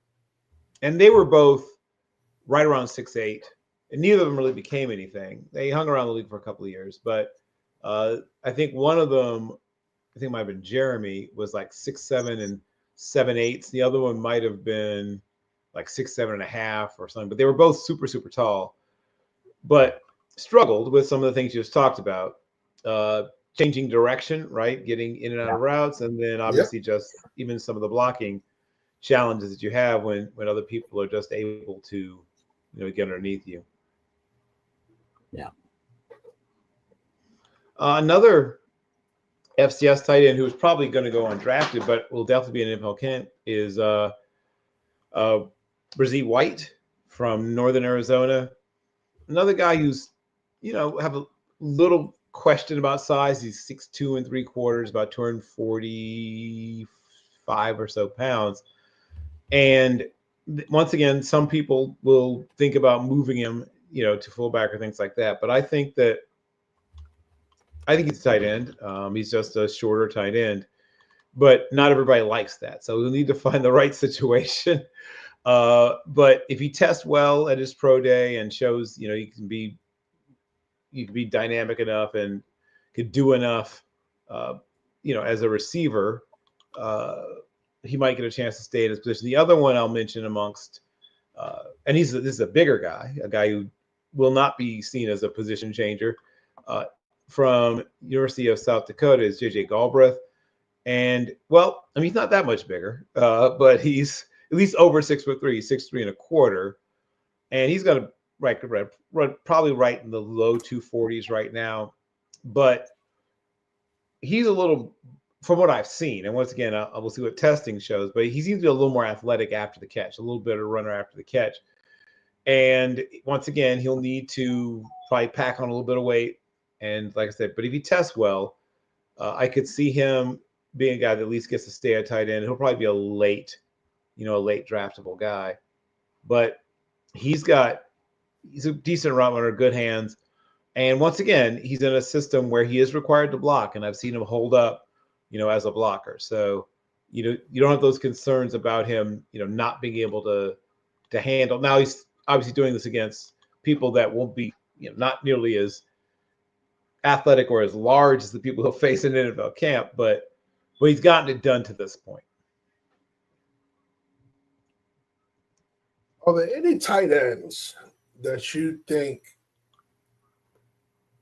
they were both right around 6'8", and neither of them really became anything. They hung around the league for a couple of years, but I think one of them, I think it might have been Jeremy, was like 6'7" and 7/8. The other one might have been like 6'7.5" or something, but they were both super, super tall, but struggled with some of the things you just talked about, changing direction, right? Getting in and out of routes. And then obviously just even some of the blocking challenges that you have when other people are just able to, get underneath you. Yeah. Another FCS tight end who's probably going to go undrafted, but will definitely be an NFL candidate is Brazee White from Northern Arizona. Another guy who's, have a little question about size. He's 6'2 3/4, about 245 or so pounds. And once again, some people will think about moving him, to fullback or things like that. But I think he's a tight end. He's just a shorter tight end, but not everybody likes that. So we'll need to find the right situation. But if he tests well at his pro day and shows, you can be dynamic enough and could do enough, as a receiver, he might get a chance to stay in his position. The other one I'll mention amongst, and this is a bigger guy, a guy who will not be seen as a position changer, from University of South Dakota, is JJ Galbraith. And well, I mean, he's not that much bigger, but he's at least over 6'3", 6'3.25", and he's got a run probably right in the low 240s right now. But he's a little, from what I've seen, and once again, I will see what testing shows, but he seems to be a little more athletic after the catch, a little better runner after the catch. And once again, he'll need to probably pack on a little bit of weight. And like I said, but if he tests well, I could see him being a guy that at least gets to stay at tight end. He'll probably be a late draftable guy. But he's a decent route runner, good hands. And once again, he's in a system where he is required to block, and I've seen him hold up, as a blocker. So, you don't have those concerns about him, not being able to handle. Now he's obviously doing this against people that won't be, not nearly as athletic or as large as the people he'll face in NFL camp, but he's gotten it done to this point. Are there any tight ends that you think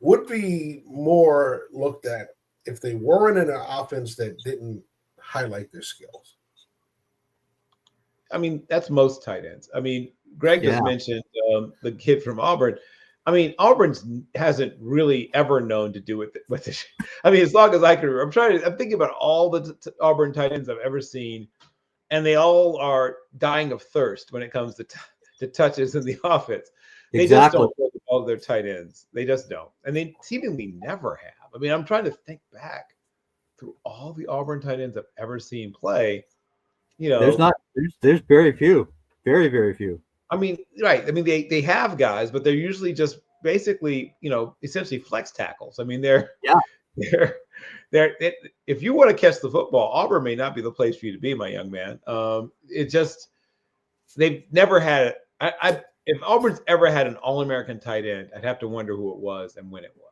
would be more looked at if they weren't in an offense that didn't highlight their skills? I mean, that's most tight ends. I mean, Greg just mentioned the kid from Auburn. I mean, Auburn hasn't really ever known to do it with the. I mean, as long as I can remember, I'm thinking about all the Auburn tight ends I've ever seen, and they all are dying of thirst when it comes to touches in the offense. They just don't throw the ball to their tight ends. They just don't, and they seemingly never have. I mean, I'm trying to think back through all the Auburn tight ends I've ever seen play. There's very few, very, very few. I mean, right. I mean, they have guys, but they're usually just basically, essentially flex tackles. I mean, if you want to catch the football, Auburn may not be the place for you to be, my young man. They've never had if Auburn's ever had an All-American tight end, I'd have to wonder who it was and when it was.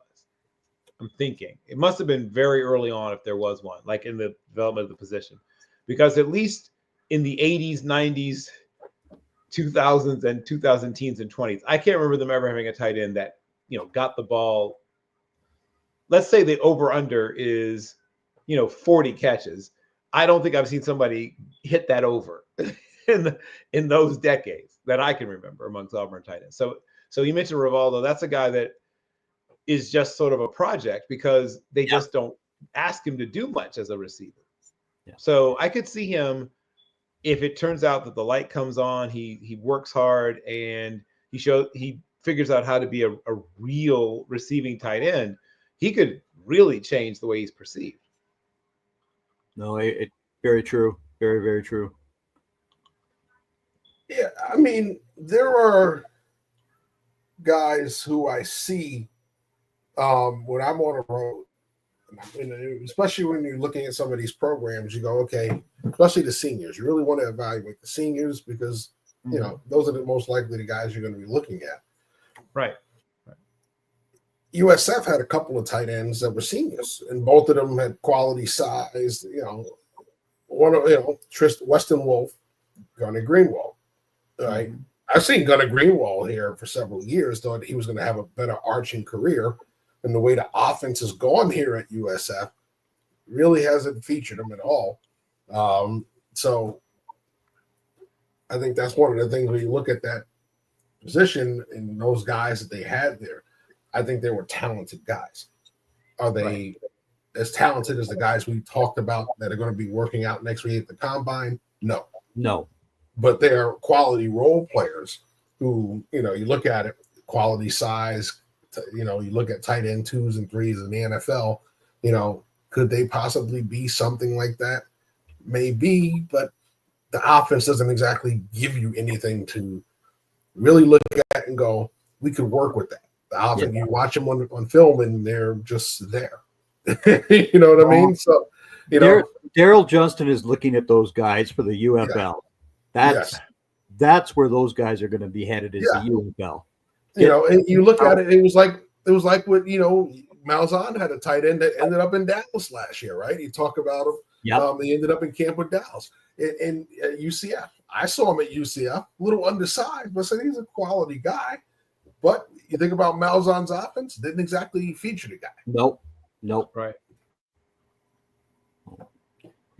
I'm thinking it must have been very early on if there was one, like in the development of the position, because at least in the 80s, 90s, 2000s and 2000 teens and 20s, I can't remember them ever having a tight end that got the ball. Let's say the over under is 40 catches. I don't think I've seen somebody hit that over in those decades that I can remember amongst Auburn tight ends. So you mentioned Rivaldo. That's a guy that is just sort of a project because they just don't ask him to do much as a receiver. Yeah. So I could see him. If it turns out that the light comes on, he works hard and he figures out how to be a real receiving tight end, he could really change the way he's perceived. No, it very true. Very, very true. Yeah, I mean, there are guys who I see when I'm on a road, especially when you're looking at some of these programs, you go, okay, especially the seniors. You really want to evaluate the seniors because, those are the most likely the guys you're going to be looking at. Right. USF had a couple of tight ends that were seniors, and both of them had quality size. One of Weston Wolf, Gunnar Greenwald. Right. I've seen Gunnar Greenwald here for several years. Thought he was going to have a better arching career, and the way the offense has gone here at USF really hasn't featured him at all. So I think that's one of the things when you look at that position and those guys that they had there. I think they were talented guys. Are they as talented as the guys we talked about that are going to be working out next week at the combine? No. But they're quality role players who, you look at it, quality size, you look at tight end 2s and 3s in the NFL, could they possibly be something like that? Maybe, but the offense doesn't exactly give you anything to really look at and go, we could work with that. The offense, you watch them on film and they're just there. You know what I mean? So, Daryl Johnston is looking at those guys for the UFL. That's where those guys are going to be headed is the UFL. And you look at it, it was like what Malzahn had a tight end that ended up in Dallas last year, right? You talk about him. Yep. He ended up in camp with Dallas and UCF. I saw him at UCF, a little undersized, but said he's a quality guy. But you think about Malzahn's offense, didn't exactly feature the guy. Nope. Right.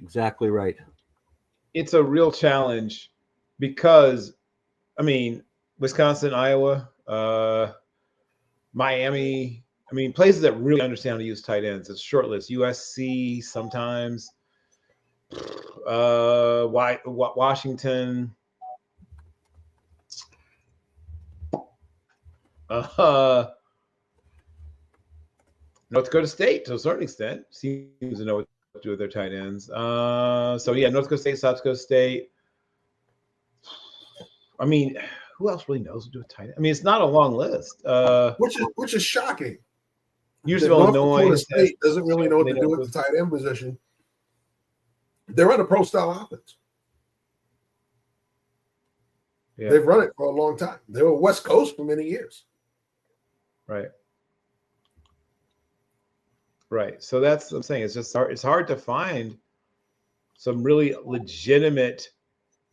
Exactly right. It's a real challenge because, I mean, Wisconsin, Iowa, Miami, I mean, places that really understand how to use tight ends. It's a short list. USC sometimes, Washington, North Dakota State to a certain extent seems to know what to do with their tight ends. So yeah, North Dakota State, South Dakota State. I mean, who else really knows what to do with tight end? I mean, it's not a long list. Which is shocking. Usually Illinois Dakota State doesn't really know what to do with the tight end position. They're on a pro style offense. Yeah. They've run it for a long time. They were West Coast for many years. Right. Right. So that's what I'm saying. It's just hard. It's hard to find some really legitimate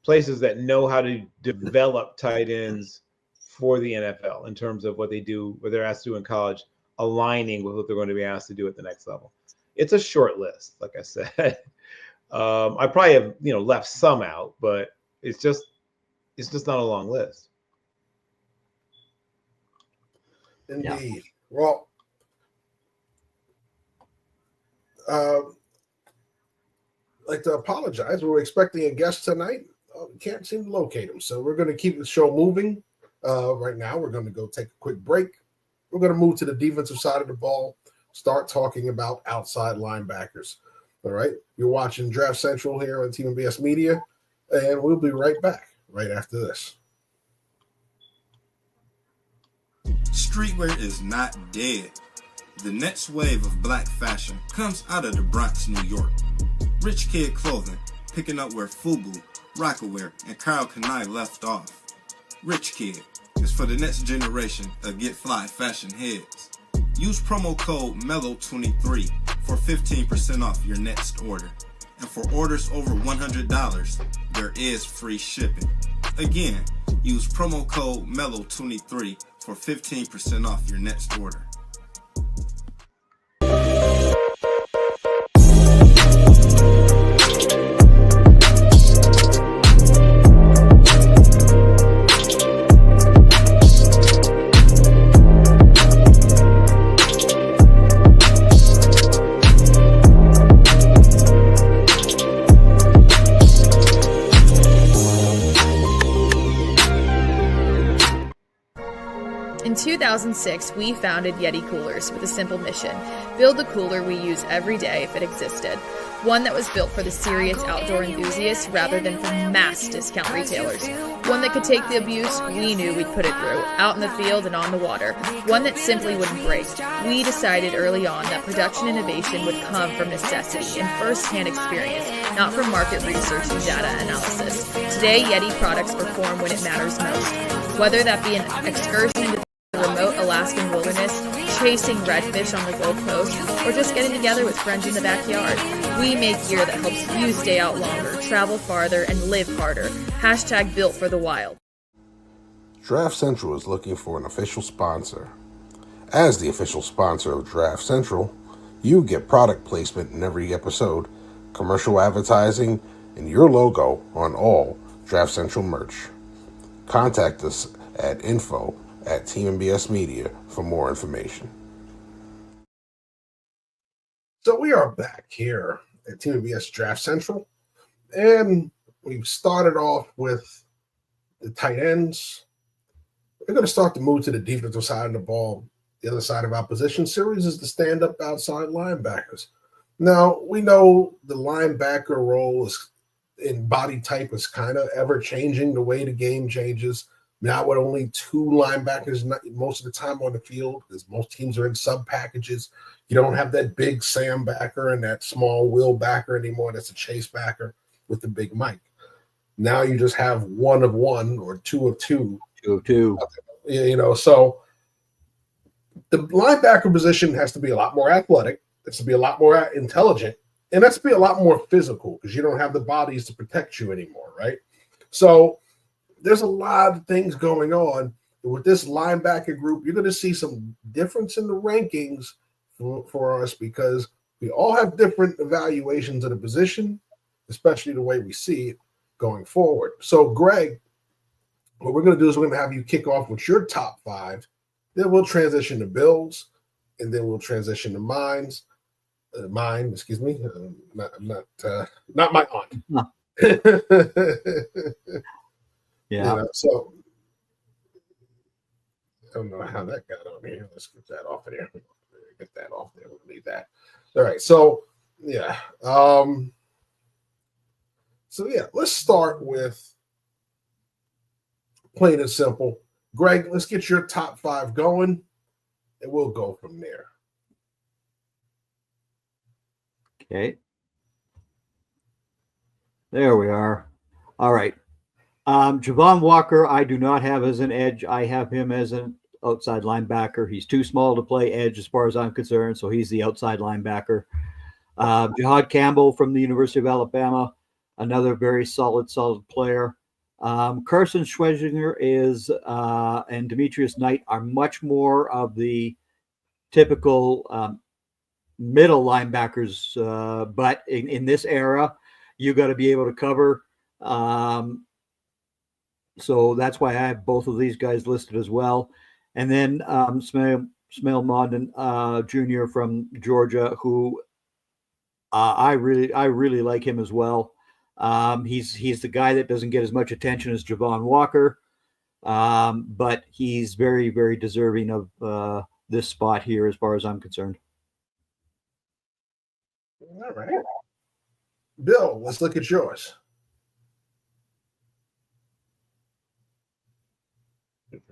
places that know how to develop tight ends for the NFL in terms of what they do, what they're asked to do in college, aligning with what they're going to be asked to do at the next level. It's a short list, like I said. I probably have, left some out, but it's just not a long list. Indeed. Yeah. Well, I'd like to apologize. We were expecting a guest tonight. We can't seem to locate him. So we're going to keep the show moving. Right now, we're going to go take a quick break. We're going to move to the defensive side of the ball, start talking about outside linebackers. All right. You're watching Draft Central here on Team MBS Media, and we'll be right back right after this. Streetwear is not dead. The next wave of black fashion comes out of the Bronx, New York. Rich Kid Clothing, picking up where FUBU, Rockaware, and Kyle Kanai left off. Rich Kid is for the next generation of Get Fly fashion heads. Use promo code MELLOW23 for 15% off your next order. And for orders over $100, there is free shipping. Again, use promo code MELLOW23 for 15% off your next order. In 2006, we founded Yeti Coolers with a simple mission: build a cooler we use every day if it existed. One that was built for the serious outdoor enthusiasts rather than for mass discount retailers. One that could take the abuse we knew we'd put it through, out in the field and on the water. One that simply wouldn't break. We decided early on that production innovation would come from necessity and first-hand experience, not from market research and data analysis. Today, Yeti products perform when it matters most. Whether that be an excursion into the remote Alaskan wilderness, chasing redfish on the Gold Coast, or just getting together with friends in the backyard, we make gear that helps you stay out longer, travel farther, and live harder. # built for the wild. Draft Central is looking for an official sponsor. As the official sponsor of Draft Central, you get product placement in every episode, commercial advertising, and your logo on all Draft Central merch. Contact us at info@TeamMBS Media for more information. So we are back here at Team MBS Draft Central, and we've started off with the tight ends. We're going to start to move to the defensive side of the ball. The other side of our position series is the stand-up outside linebackers. Now, we know the linebacker role is in body type is kind of ever-changing the way the game changes. Now with only two linebackers most of the time on the field, because most teams are in sub-packages. You don't have that big Sam backer and that small Will backer anymore. That's a chase backer with the big Mike. Now you just have one of one or two of two. Two of two. So The linebacker position has to be a lot more athletic. It's to be a lot more intelligent, and that's to be a lot more physical because you don't have the bodies to protect you anymore, right? So there's a lot of things going on with this linebacker group. You're going to see some difference in the rankings for us because we all have different evaluations of the position, especially the way we see it going forward. So, Greg, what we're going to do is we're going to have you kick off with your top 5. Then we'll transition to Bill's, and then we'll transition to mine. Excuse me, not my aunt. No. Yeah. So I don't know how that got on here. Let's get that off of there. Get that off there. We'll leave that. All right. So yeah. Let's start with plain and simple. Greg, let's get your top 5 going, and we'll go from there. Okay. There we are. All right. Javon Walker, I do not have as an edge. I have him as an outside linebacker. He's too small to play edge as far as I'm concerned, so he's the outside linebacker. Jihad Campbell from the University of Alabama, another very solid player. Carson Schwesinger is and Demetrius Knight are much more of the typical middle linebackers, but in this era, you got to be able to cover. So that's why I have both of these guys listed as well. And then Smail Mondon Jr. from Georgia, who I really like him as well. He's the guy that doesn't get as much attention as Javon Walker, but he's very, very deserving of this spot here as far as I'm concerned. All right. Bill, let's look at yours.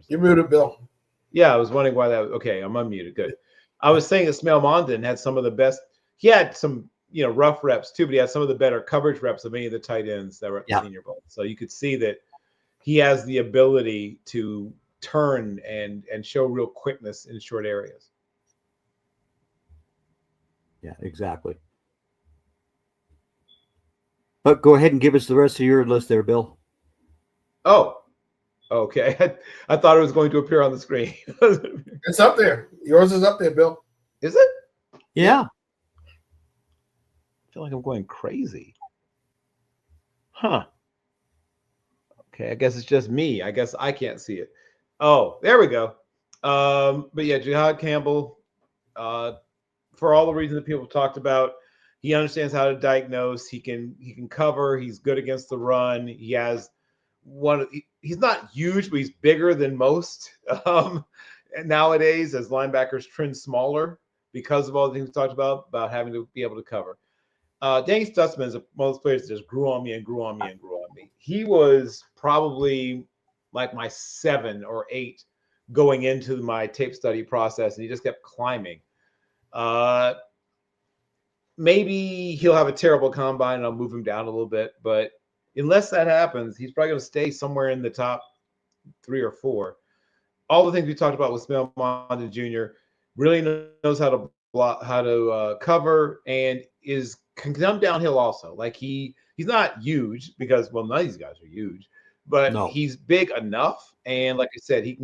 You're muted, Bill. Yeah, I was wondering why that. Okay, I'm unmuted. Good. I was saying that Smail Mondon had some of the best. He had some, rough reps too, but he had some of the better coverage reps of any of the tight ends that were at the Senior Bowl. So you could see that he has the ability to turn and show real quickness in short areas. Yeah, exactly. But go ahead and give us the rest of your list there, Bill. Oh, okay. I thought it was going to appear on the screen. It's up there. Yours is up there, Bill. Is it? Yeah. I feel like I'm going crazy. Huh. Okay, I guess it's just me. I guess I can't see it. Oh, there we go. But yeah, Jihad Campbell, for all the reasons that people talked about, he understands how to diagnose. He can cover. He's good against the run. He has he's not huge, but he's bigger than most. And nowadays, as linebackers trend smaller because of all the things we talked about having to be able to cover. Danny Stutzman is one of those players that just grew on me and grew on me and grew on me. He was probably like my 7 or 8 going into my tape study process, and he just kept climbing. Maybe he'll have a terrible combine and I'll move him down a little bit, but unless that happens, he's probably going to stay somewhere in the top 3 or 4. All the things we talked about with Smail Mondon Jr. really knows how to block, how to cover, and can come downhill also. Like he's not huge because none of these guys are huge, but he's big enough, and like I said, he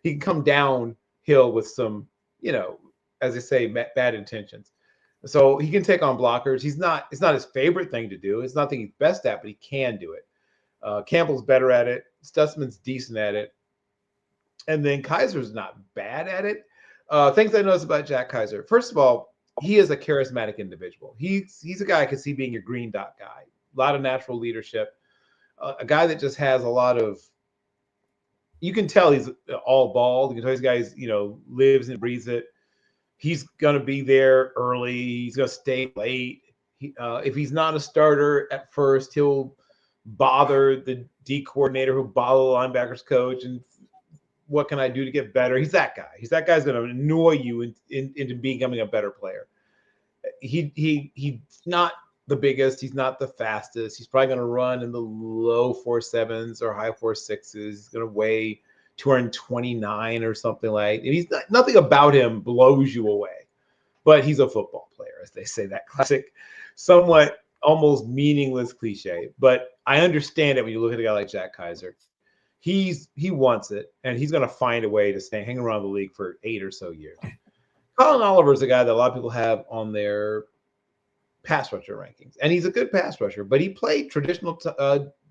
can come downhill with some, as I say, bad intentions. So he can take on blockers. It's not his favorite thing to do. It's nothing he's best at, but he can do it. Campbell's better at it. Stutzman's decent at it. And then Kaiser's not bad at it. Things I noticed about Jack Kaiser. First of all, he is a charismatic individual. He's a guy I could see being a green dot guy. A lot of natural leadership. A guy that just has a lot of, you can tell he's all ball. You can tell these guys, lives and breathes it. He's going to be there early. He's going to stay late. If he's not a starter at first, he'll bother the D coordinator, who'll bother the linebackers coach, and what can I do to get better? He's that guy. He's that guy's going to annoy you into becoming a better player. He's not the biggest. He's not the fastest. He's probably going to run in the low 4.7s or high 4.6s. He's going to weigh 229 or something like. And he's nothing about him blows you away, but he's a football player, as they say, that classic, somewhat almost meaningless cliche. But I understand it when you look at a guy like Jack Kaiser. He wants it, and he's going to find a way to hang around the league for 8 or so years. Colin Oliver is a guy that a lot of people have on their pass rusher rankings, and he's a good pass rusher, but he played traditional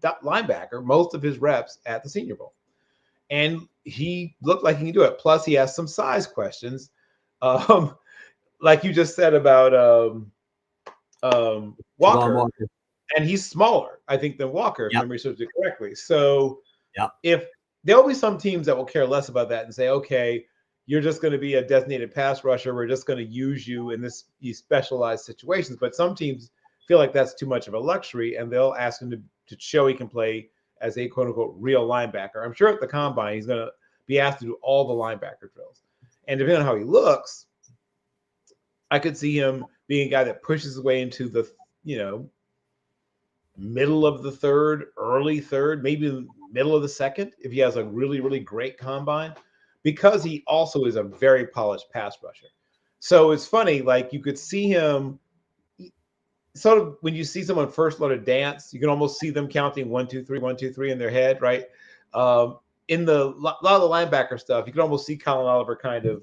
linebacker most of his reps at the Senior Bowl, and he looked like he can do it. Plus, he has some size questions, like you just said about Walker, and he's smaller, I think, than Walker, if memory serves it correctly. So, if there'll be some teams that will care less about that and say, okay, you're just going to be a designated pass rusher. We're just going to use you in these specialized situations. But some teams feel like that's too much of a luxury, and they'll ask him to show he can play as a quote-unquote real linebacker. I'm sure at the combine he's going to be asked to do all the linebacker drills. And depending on how he looks, I could see him being a guy that pushes his way into the, middle of the third, early third, maybe middle of the second, if he has a really, really great combine, because he also is a very polished pass rusher. So it's funny, like you could see him sort of when you see someone first learn to dance, you can almost see them counting 1, 2, 3, 1, 2, 3 in their head, right? In a lot of the linebacker stuff, you can almost see Colin Oliver kind of,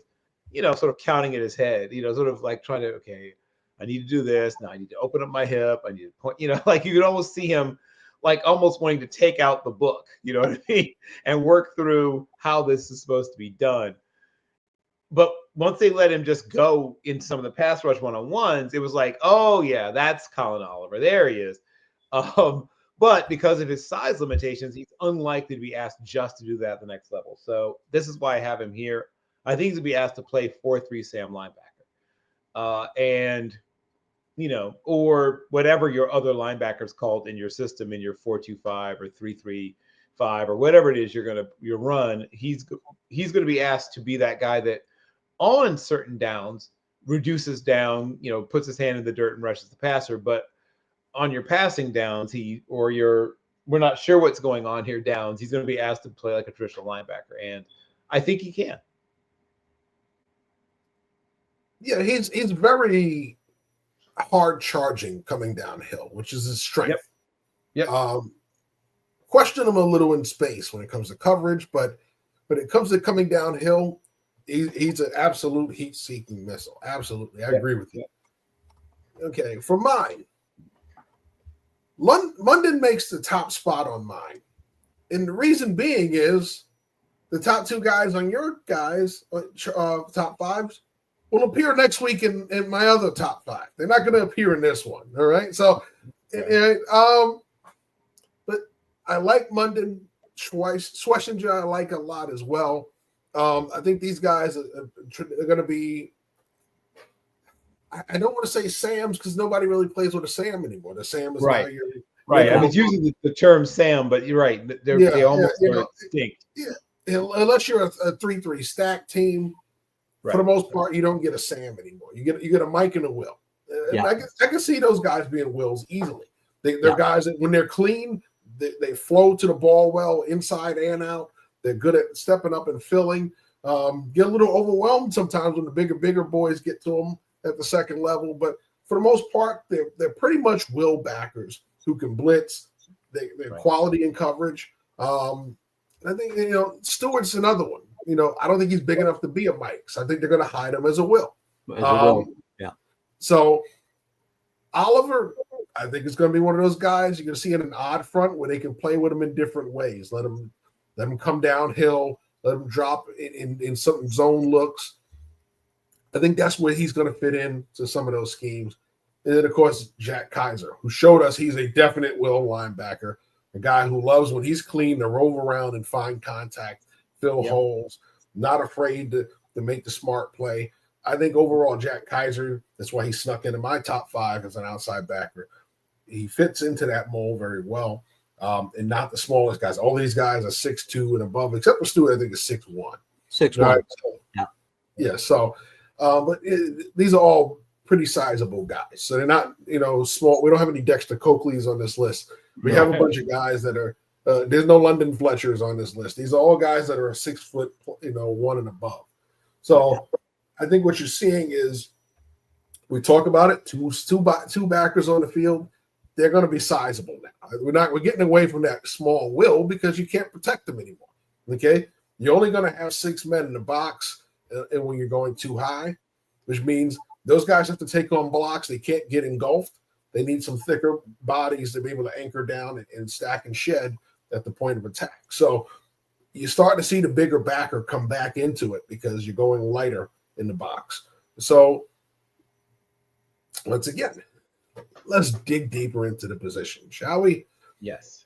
sort of counting in his head, sort of like trying to, okay, I need to do this. Now I need to open up my hip. I need to point, like you could almost see him like almost wanting to take out the book, you know what I mean? And work through how this is supposed to be done. But once they let him just go in some of the pass rush one-on-ones, it was like, oh yeah, that's Colin Oliver. There he is. But because of his size limitations, he's unlikely to be asked just to do that at the next level. So this is why I have him here. I think he's going to be asked to play 4-3 Sam linebacker. Or whatever your other linebackers called in your system, in your 4-2-5 or 3-3-5 or whatever it is you run, he's going to be asked to be that guy that on certain downs reduces down, puts his hand in the dirt and rushes the passer. But on your passing downs, we're not sure what's going on here downs, he's going to be asked to play like a traditional linebacker. And I think he can. Yeah, he's very hard charging coming downhill, which is his strength. Yep. Question him a little in space when it comes to coverage, but when it comes to coming downhill, he's an absolute heat-seeking missile. Absolutely. I agree with you. Okay, for mine, London makes the top spot on mine. And the reason being is the top 2 guys on your guys' top 5s will appear next week in my other top 5. They're not going to appear in this one. All right. So, but I like Munden. Schwessinger I like a lot as well. I think these guys are going to be, I don't want to say Sams because nobody really plays with a Sam anymore. The Sam is right. Now your right. I mean, it's using the term Sam, but you're right. They almost are extinct. Yeah. Unless you're a 3-3 stack team. Right. For the most part, you don't get a Sam anymore. You get a Mike and a Will. I can see those guys being Wills easily. They're guys that when they're clean, they flow to the ball well, inside and out. They're good at stepping up and filling. Get a little overwhelmed sometimes when the bigger boys get to them at the second level. But for the most part, they're pretty much Will backers who can blitz. They're quality in coverage. I think Stewart's another one. I don't think he's big enough to be a Mike. So I think they're going to hide him as a Will. Yeah. So Oliver, I think it's going to be one of those guys you're going to see in an odd front where they can play with him in different ways. Let him come downhill. Let him drop in some zone looks. I think that's where he's going to fit in to some of those schemes. And then, of course, Jack Kaiser, who showed us he's a definite Will linebacker, a guy who loves when he's clean to roll around and find contact, fill holes, not afraid to make the smart play. I think overall, Jack Kaiser, that's why he snuck into my top 5 as an outside backer. He fits into that mold very well, and not the smallest guys. All these guys are 6'2" and above, except for Stewart, I think is 6'1". 6'1". Right? Yeah. So, but these are all pretty sizable guys. So they're not, small. We don't have any Dexter Coakleys on this list. We have a bunch of guys that are There's no London Fletchers on this list. These are all guys that are 6 foot, 1 and above. So I think what you're seeing is, we talk about it, two backers on the field. They're going to be sizable now. We're getting away from that small will because you can't protect them anymore. Okay, you're only going to have 6 men in the box, and when you're going too high, which means those guys have to take on blocks. They can't get engulfed. They need some thicker bodies to be able to anchor down and stack and shed at the point of attack. So you start to see the bigger backer come back into it because you're going lighter in the box. So once again, let's dig deeper into the position, shall we? Yes.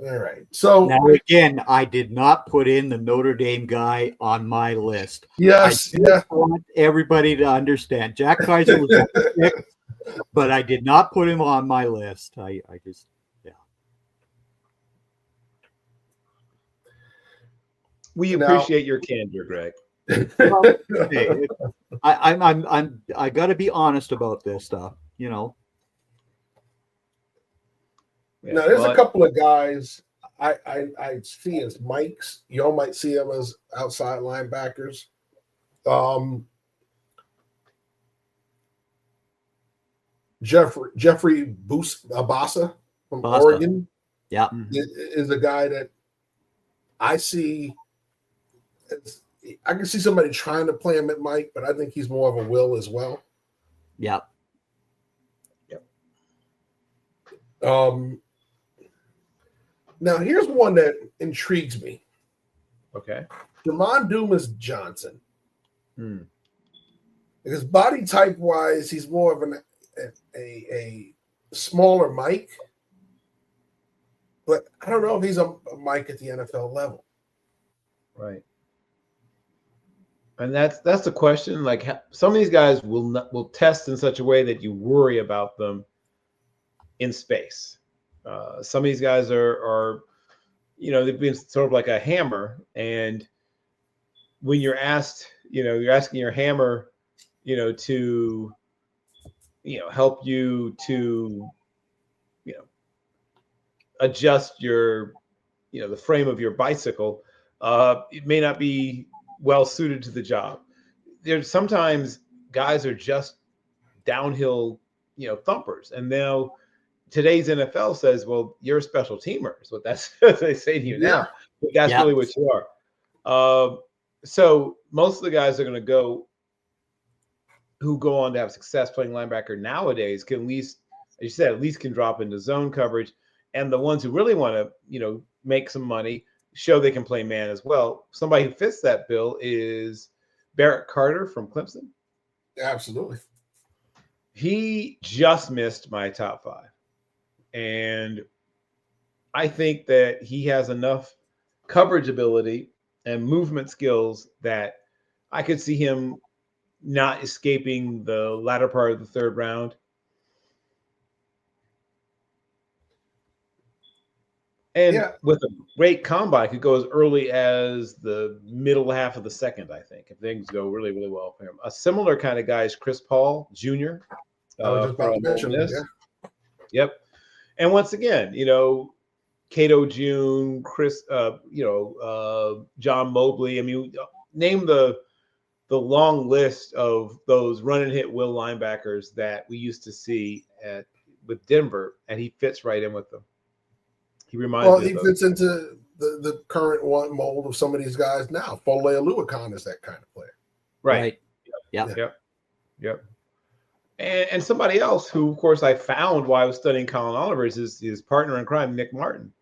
All right. So now again, I did not put in the Notre Dame guy on my list. Yes. I want everybody to understand. Jack Kaiser was on the pick, but I did not put him on my list. I just, We appreciate your candor, Greg. Well, hey, I got to be honest about this stuff, Now, there's a couple of guys I see as Mikes. You all might see them as outside linebackers. Jeffrey Abasa from Oregon. Yeah, is a guy that I see. I can see somebody trying to play him at Mike, but I think he's more of a will as well. Yeah. Now, here's one that intrigues me. Okay. Jamon Dumas Johnson. Because body type wise, he's more of a smaller Mike. But I don't know if he's a Mike at the NFL level. Right. And that's the question. Like, some of these guys will test in such a way that you worry about them in space. Some of these guys are they've been sort of like a hammer. And when you're asked, you're asking your hammer, to, help you to, adjust your, the frame of your bicycle, it may not be well suited to the job. There's sometimes guys are just downhill, thumpers. And now today's NFL says, well, you're a special teamer. So that's what they say to you now. But that's really what you are. So most of the guys are going to go who go on to have success playing linebacker nowadays can at least, as you said, at least can drop into zone coverage. And the ones who really want to, make some money, show they can play man as well. Somebody who fits that bill is Barrett Carter from Clemson. Absolutely. He just missed my top 5. And I think that he has enough coverage ability and movement skills that I could see him not escaping the latter part of the 3rd round. And with a great combine, could go as early as the middle half of the 2nd, I think, if things go really, really well for him. A similar kind of guy is Chris Paul Jr. I was just about to mention this. Yep. And once again, Cato June, Chris, John Mobley. I mean, name the long list of those run and hit will linebackers that we used to see with Denver, and he fits right in with them. He reminds me. He fits into the current one mold of some of these guys now. Fole Aluakon is that kind of player. Right. Yep. And somebody else who, of course, I found while I was studying Colin Oliver is his partner in crime, Nick Martin.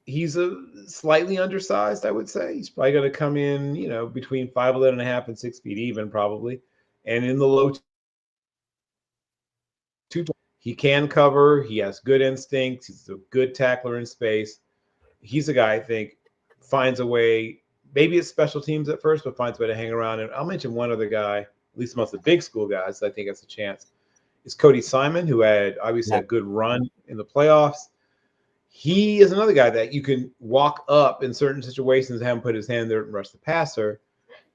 He's a slightly undersized, I would say. He's probably going to come in, between 5'11.5" and 6 feet even, probably, and in the low 2. He can cover. He has good instincts. He's a good tackler in space. He's a guy I think finds a way. Maybe it's special teams at first, but finds a way to hang around. And I'll mention one other guy, at least most of the big school guys, I think has a chance. Is Cody Simon, who had obviously a good run in the playoffs. He is another guy that you can walk up in certain situations and have him put his hand there and rush the passer.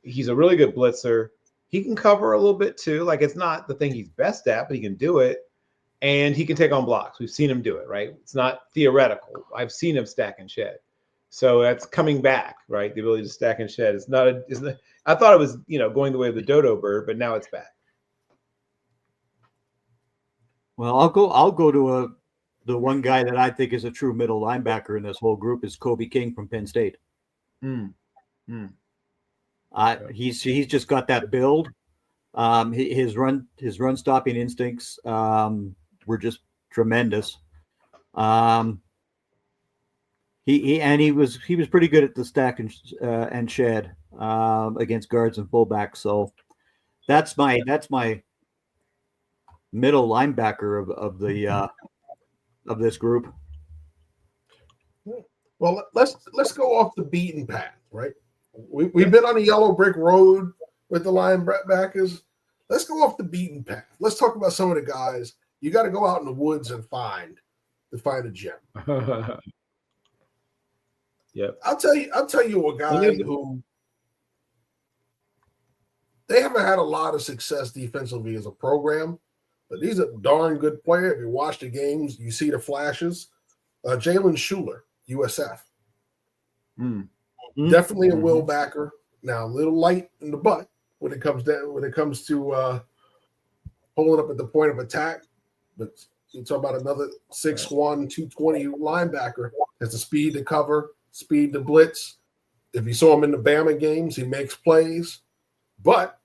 He's a really good blitzer. He can cover a little bit too. Like, it's not the thing he's best at, but he can do it. and he can take on blocks. We've seen him do it, right? It's not theoretical. I've seen him stack and shed. So that's coming back, right? The ability to stack and shed. I thought it was, going the way of the dodo bird, but now it's back. Well, I'll go to the one guy that I think is a true middle linebacker in this whole group is Kobe King from Penn State. He's just got that build. His run stopping instincts were just tremendous. He was pretty good at the stack and shed against guards and fullbacks. So that's my middle linebacker of this group. Well, let's go off the beaten path, right? We've been on a yellow brick road with the linebackers. Let's go off the beaten path. Let's talk about some of the guys you got to go out in the woods and find a gem. Yep. I'll tell you a guy who they haven't had a lot of success defensively as a program, but he's a darn good player. If you watch the games, you see the flashes. Jalen Schuler, USF. Definitely a will backer. Now a little light in the butt when it comes to holding up at the point of attack, but you talk about another 6'1", 220 linebacker has the speed to cover, speed to blitz. If you saw him in the Bama games, he makes plays. But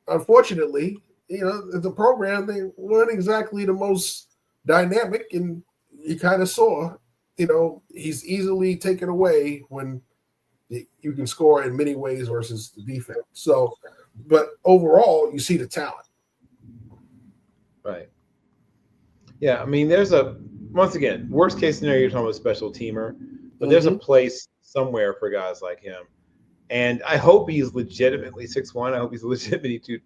unfortunately, the program, they weren't exactly the most dynamic, and you kind of saw, he's easily taken away when you can score in many ways versus the defense. So, but overall, you see the talent. Right. Yeah, I mean, once again, worst case scenario, you're talking about a special teamer, but there's a place somewhere for guys like him. And I hope he's legitimately 6'1". I hope he's legitimately.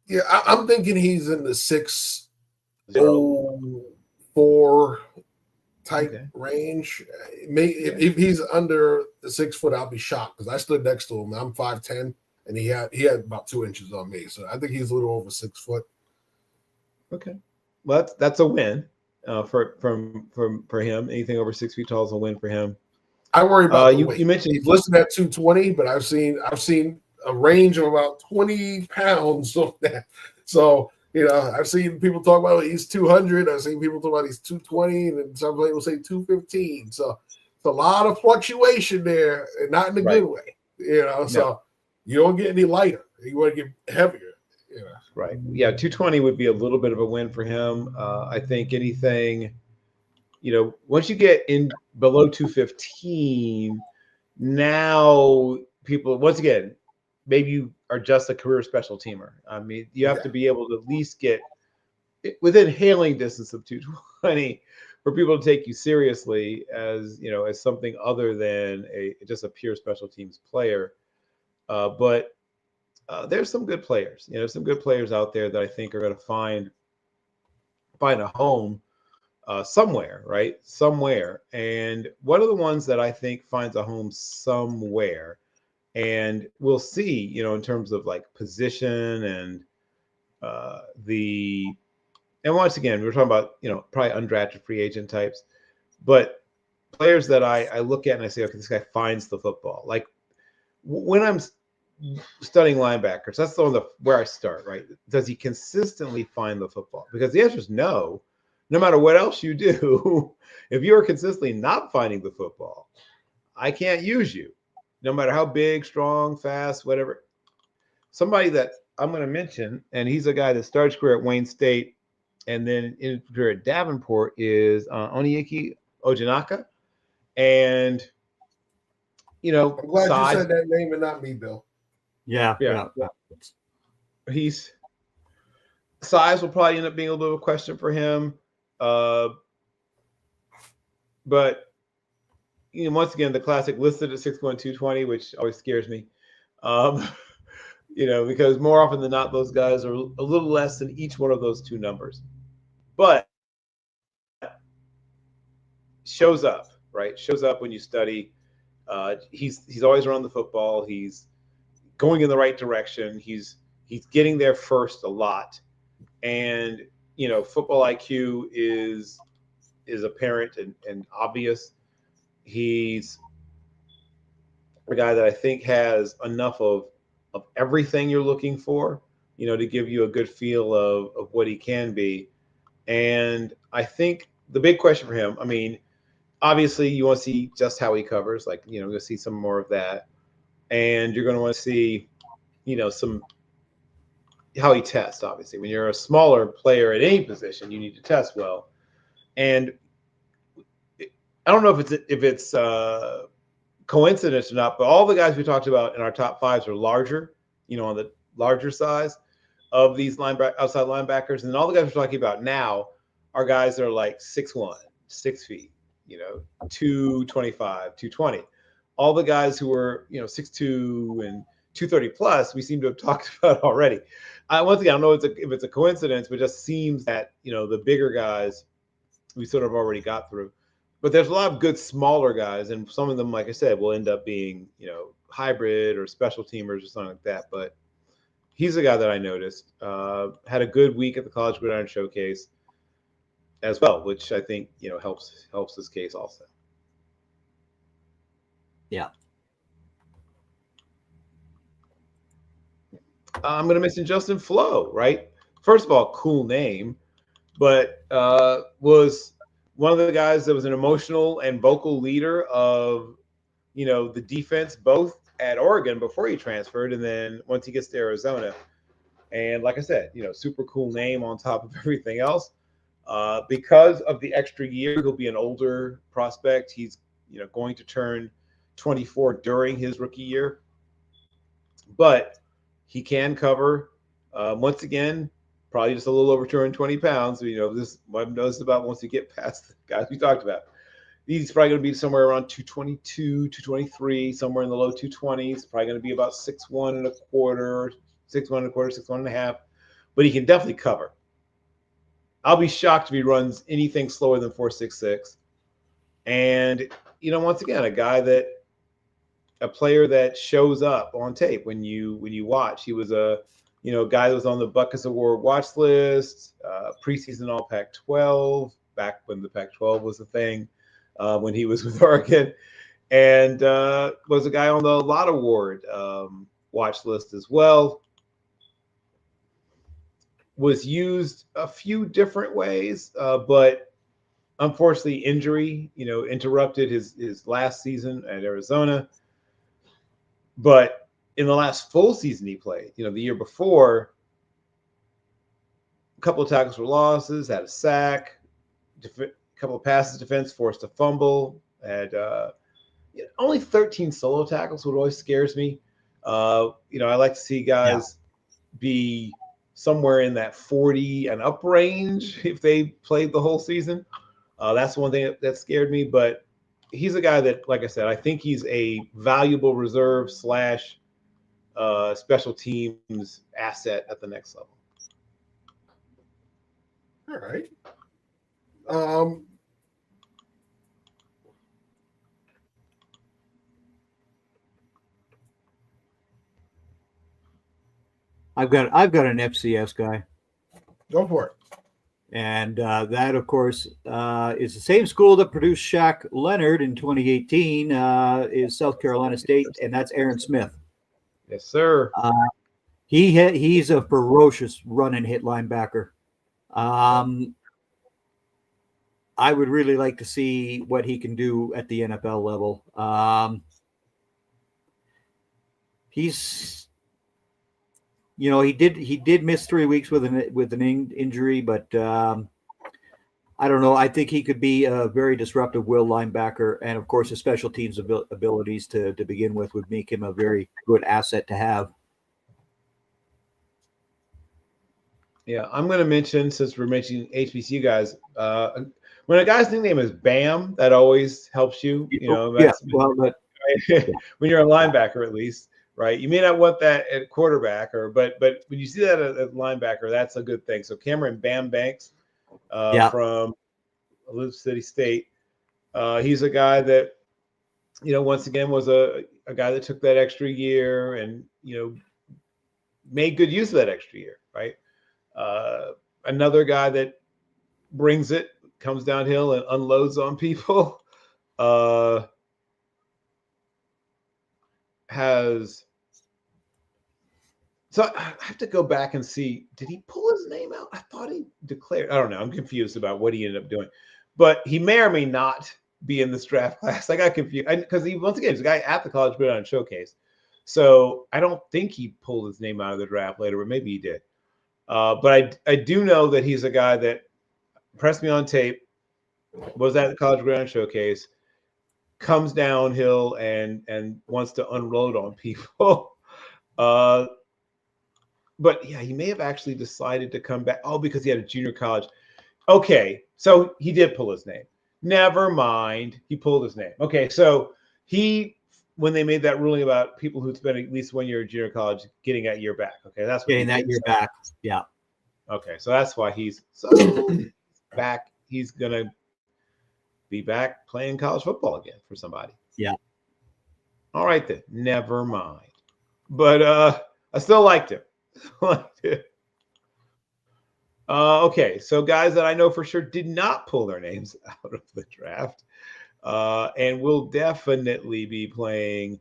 Yeah, I'm thinking he's in the 6'4" type range. If he's under the 6 foot, I'll be shocked because I stood next to him. I'm 5'10", and he had about 2 inches on me. So I think he's a little over 6 foot. Okay, well that's a win for him. Anything over 6 feet tall is a win for him. I worry about you mentioned he's listed at 220, but I've seen a range of about 20 pounds on that. So I've seen people talk about he's 200. I've seen people talk about he's 220, and some people say 215. So it's a lot of fluctuation there, and not in a good way. So you don't get any lighter. You want to get heavier. Right. Yeah, 220 would be a little bit of a win for him. I think anything, once you get in below 215, now people, once again, maybe you are just a career special teamer. I mean, you have to be able to at least get within hailing distance of 220 for people to take you seriously as something other than just a pure special teams player. But there's some good players. There's some good players out there that I think are going to find a home somewhere, right? Somewhere. And one of the ones that I think finds a home somewhere, and we'll see, in terms of like position and and once again, we're talking about, probably undrafted free agent types, but players that I look at and I say, okay, this guy finds the football. Like when I'm studying linebackers, that's the one where I start, right? Does he consistently find the football? Because the answer is no. No matter what else you do, if you're consistently not finding the football, I can't use you. No matter how big, strong, fast, whatever. Somebody that I'm going to mention, and he's a guy that started his career at Wayne State and then in career at Davenport, is Onyeki Ojinaka. And, I'm glad you said that name and not me, Bill. Yeah. He's size will probably end up being a little bit of a question for him. But once again, the classic listed at 6'1", 220, which always scares me. Because more often than not, those guys are a little less than each one of those two numbers. But shows up, right? Shows up when you study. He's always around the football. He's going in the right direction. He's getting there first a lot. And, football IQ is apparent and obvious. He's a guy that I think has enough of everything you're looking for, to give you a good feel of what he can be. And I think the big question for him, I mean, obviously you want to see just how he covers, like, you'll see some more of that. And you're going to want to see, some how he tests, obviously. When you're a smaller player at any position, you need to test well. And I don't know if it's coincidence or not, but all the guys we talked about in our top fives are larger, on the larger size of these outside linebackers. And all the guys we're talking about now are guys that are like 6'1", 6 feet, 225, 220. All the guys who are, 6'2" and 230 plus, we seem to have talked about already. Once again, I don't know if it's a coincidence, but it just seems that, the bigger guys we sort of already got through. But there's a lot of good smaller guys, and some of them, like I said, will end up being, hybrid or special teamers or something like that. But he's a guy that I noticed had a good week at the College Gridiron Showcase as well, which I think, helps his case also. Yeah. I'm going to mention Justin Flo, right? First of all, cool name, but was one of the guys that was an emotional and vocal leader of, the defense, both at Oregon before he transferred, and then once he gets to Arizona. And like I said, super cool name on top of everything else. Because of the extra year, he'll be an older prospect. He's, going to turn 24 during his rookie year. But he can cover, once again, probably just a little over 220 pounds. This I've noticed about once you get past the guys we talked about. He's probably going to be somewhere around 222, 223, somewhere in the low 220s. Probably going to be about 6'1 and a quarter, 6'1 and a half. But he can definitely cover. I'll be shocked if he runs anything slower than 4.66. And, once again, a player that shows up on tape when you watch. He was a guy that was on the Buckus Award watch list, preseason All Pac-12, back when the Pac-12 was a thing, when he was with Oregon, and was a guy on the Lott Award watch list as well. Was used a few different ways, but unfortunately injury, interrupted his last season at Arizona. But in the last full season he played, the year before, a couple of tackles for losses, had a sack, a couple of passes defense, forced a fumble, had only 13 solo tackles, what always scares me. I like to see guys be somewhere in that 40 and up range if they played the whole season. That's one thing that scared me, but he's a guy that, like I said, I think he's a valuable reserve / special teams asset at the next level. All right. I've got an FCS guy. Go for it. And that, of course, is the same school that produced Shaq Leonard in 2018, is South Carolina State, and that's Aaron Smith. Yes, sir. He's a ferocious run and hit linebacker. I would really like to see what he can do at the NFL level. He's, he did miss 3 weeks with an injury, but I don't know. I think he could be a very disruptive will linebacker, and of course, his special teams abilities to begin with would make him a very good asset to have. Yeah, I'm going to mention, since we're mentioning HBCU guys, when a guy's nickname is Bam, that always helps you. When you're a linebacker, at least, right? You may not want that at quarterback, but when you see that at linebacker, that's a good thing. So Cameron Bam Banks from Elizabeth City State, he's a guy that, once again was a guy that took that extra year and made good use of that extra year, right? another guy that brings it, comes downhill and unloads on people. So I have to go back and see, did he pull his name out? I thought he declared. I don't know. I'm confused about what he ended up doing. But he may or may not be in this draft class. I got confused because once again, he's a guy at the College Gridiron Showcase. So I don't think he pulled his name out of the draft later, but maybe he did. But I do know that he's a guy that pressed me on tape, was at the College Gridiron Showcase, comes downhill and wants to unload on people. But yeah, he may have actually decided to come back. Oh, because he had a junior college. Okay, so he did pull his name. Never mind. He pulled his name. Okay, so when they made that ruling about people who spent at least 1 year at junior college getting that year back. Okay, that's what getting that year back. Yeah. Okay, so that's why he's back. He's going to be back playing college football again for somebody. Yeah. All right then. Never mind. But I still liked him. Okay, so guys that I know for sure did not pull their names out of the draft and will definitely be playing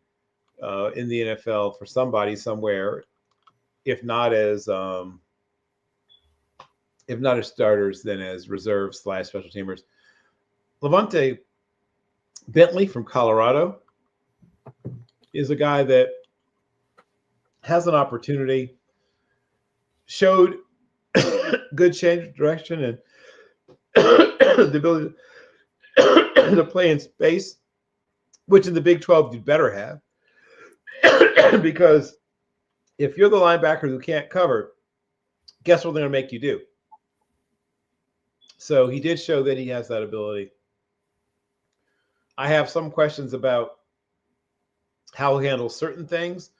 in the NFL for somebody somewhere, if not as starters, then as reserves / special teamers. Levante Bentley from Colorado is a guy that has an opportunity, showed good change of direction and the ability to play in space, which in the Big 12 you'd better have. Because if you're the linebacker who can't cover, guess what they're going to make you do? So he did show that he has that ability. I have some questions about how he handles certain things.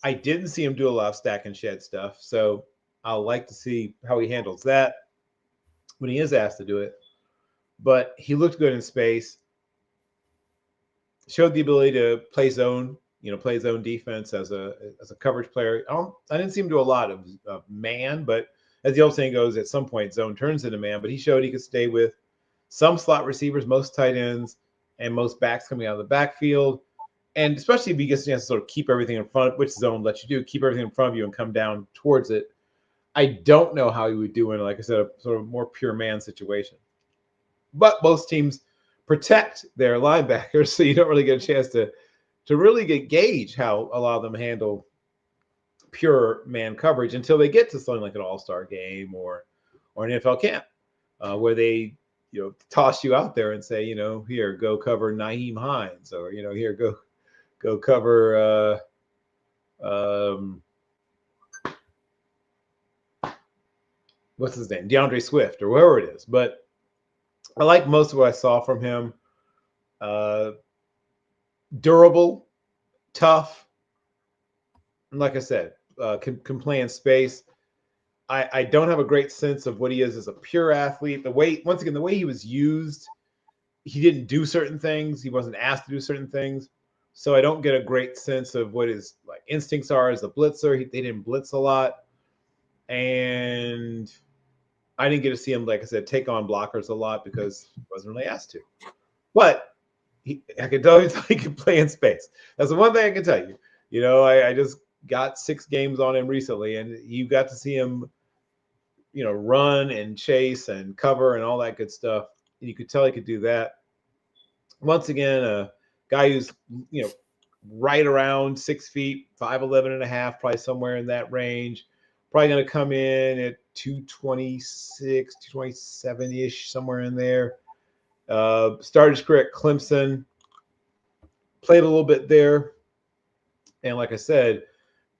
I didn't see him do a lot of stack and shed stuff, so I'll like to see how he handles that when he is asked to do it. But he looked good in space, showed the ability to play zone, play zone defense as a coverage player. I didn't see him do a lot of man, but as the old saying goes, at some point zone turns into man. But he showed he could stay with some slot receivers, most tight ends, and most backs coming out of the backfield. And especially if he gets a chance to sort of keep everything in front, which zone lets you do, keep everything in front of you and come down towards it. I don't know how he would do in, like I said, a sort of more pure man situation. But most teams protect their linebackers, so you don't really get a chance to really gauge how a lot of them handle pure man coverage until they get to something like an all-star game or an NFL camp, where they toss you out there and say, here, go cover Nyheim Hines, or here, go cover what's his name, DeAndre Swift, or whoever it is. But I like most of what I saw from him. Durable, tough, and like I said, can play in space. I don't have a great sense of what he is as a pure athlete. The way he was used, he didn't do certain things. He wasn't asked to do certain things. So I don't get a great sense of what his instincts are as a blitzer. They didn't blitz a lot. And I didn't get to see him, like I said, take on blockers a lot because he wasn't really asked to. But I can tell you he can play in space. That's the one thing I can tell you. I just got 6 games on him recently, and you got to see him, run and chase and cover and all that good stuff. And you could tell he could do that. Once again, a guy who's, right around 6 feet, 5'11 and a half, probably somewhere in that range. Probably going to come in at 226, 227-ish, somewhere in there. Started his career at Clemson. Played a little bit there. And like I said,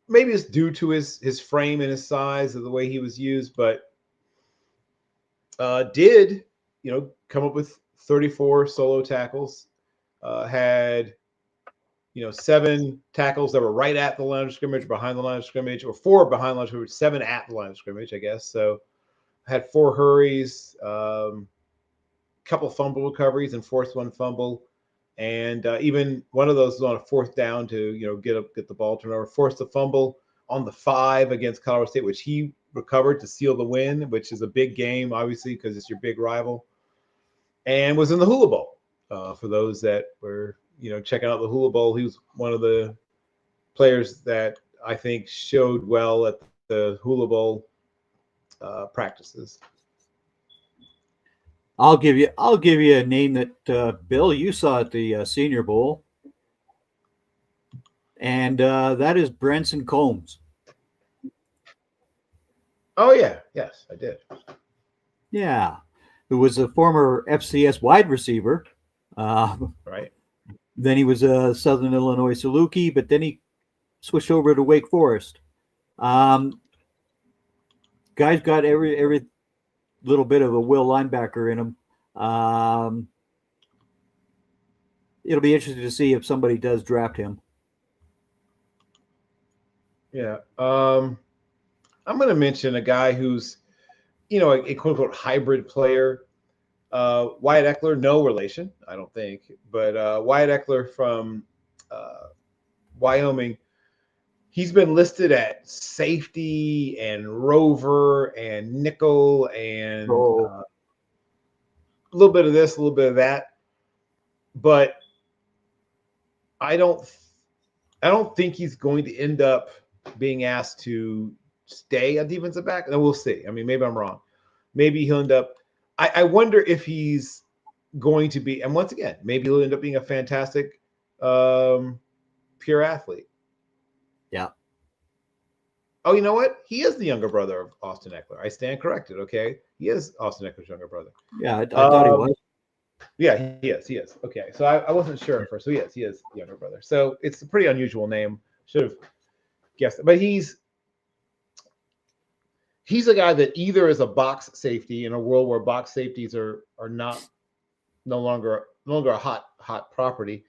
maybe it's due to his frame and his size of the way he was used, but did, come up with 34 solo tackles. Had 7 tackles that were right at the line of scrimmage, behind the line of scrimmage, or 4 behind the line of scrimmage, 7 at the line of scrimmage, I guess. So had 4 hurries, couple fumble recoveries, and forced 1 fumble. And even one of those was on a 4th down to, get the ball turnover, forced a fumble, on the 5 against Colorado State, which he recovered to seal the win, which is a big game, obviously, because it's your big rival, and was in the Hula Bowl. For those that were, checking out the Hula Bowl, he was one of the players that I think showed well at the Hula Bowl practices. I'll give you a name that Bill, you saw at the Senior Bowl, and that is Branson Combs. Oh yeah, yes, I did. Yeah, who was a former FCS wide receiver. Right. Then he was a Southern Illinois Saluki, but then he switched over to Wake Forest. Guy's got every little bit of a will linebacker in him. It'll be interesting to see if somebody does draft him. Yeah. I'm going to mention a guy who's, a quote unquote hybrid player. Wyatt Eckler, no relation, I don't think, but Wyatt Eckler from Wyoming, he's been listed at safety and rover and nickel and a little bit of this, a little bit of that, but I don't think he's going to end up being asked to stay a defensive back. And we'll see. I mean, maybe I'm wrong. Maybe he'll end up. I wonder if he's going to be, and once again, maybe he'll end up being a fantastic pure athlete. Yeah. Oh, you know what? He is the younger brother of Austin Eckler. I stand corrected. Okay, he is Austin Eckler's younger brother. Yeah, I thought he was. Yeah, he is. Okay, so I wasn't sure at first. So yes, he is the younger brother. So it's a pretty unusual name. Should have guessed it. But he's a guy that either is a box safety in a world where box safeties are no longer a hot property,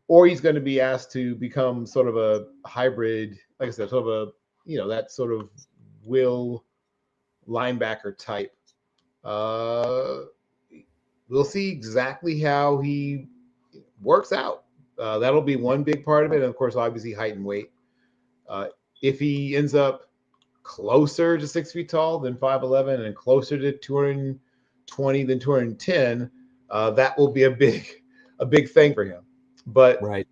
or he's going to be asked to become sort of a hybrid, like I said, sort of a that sort of will linebacker type. We'll see exactly how he works out. That'll be one big part of it, and of course, obviously, height and weight. If he ends up closer to 6 feet tall than 5'11" and closer to 220 than 210, that will be a big thing for him. But right.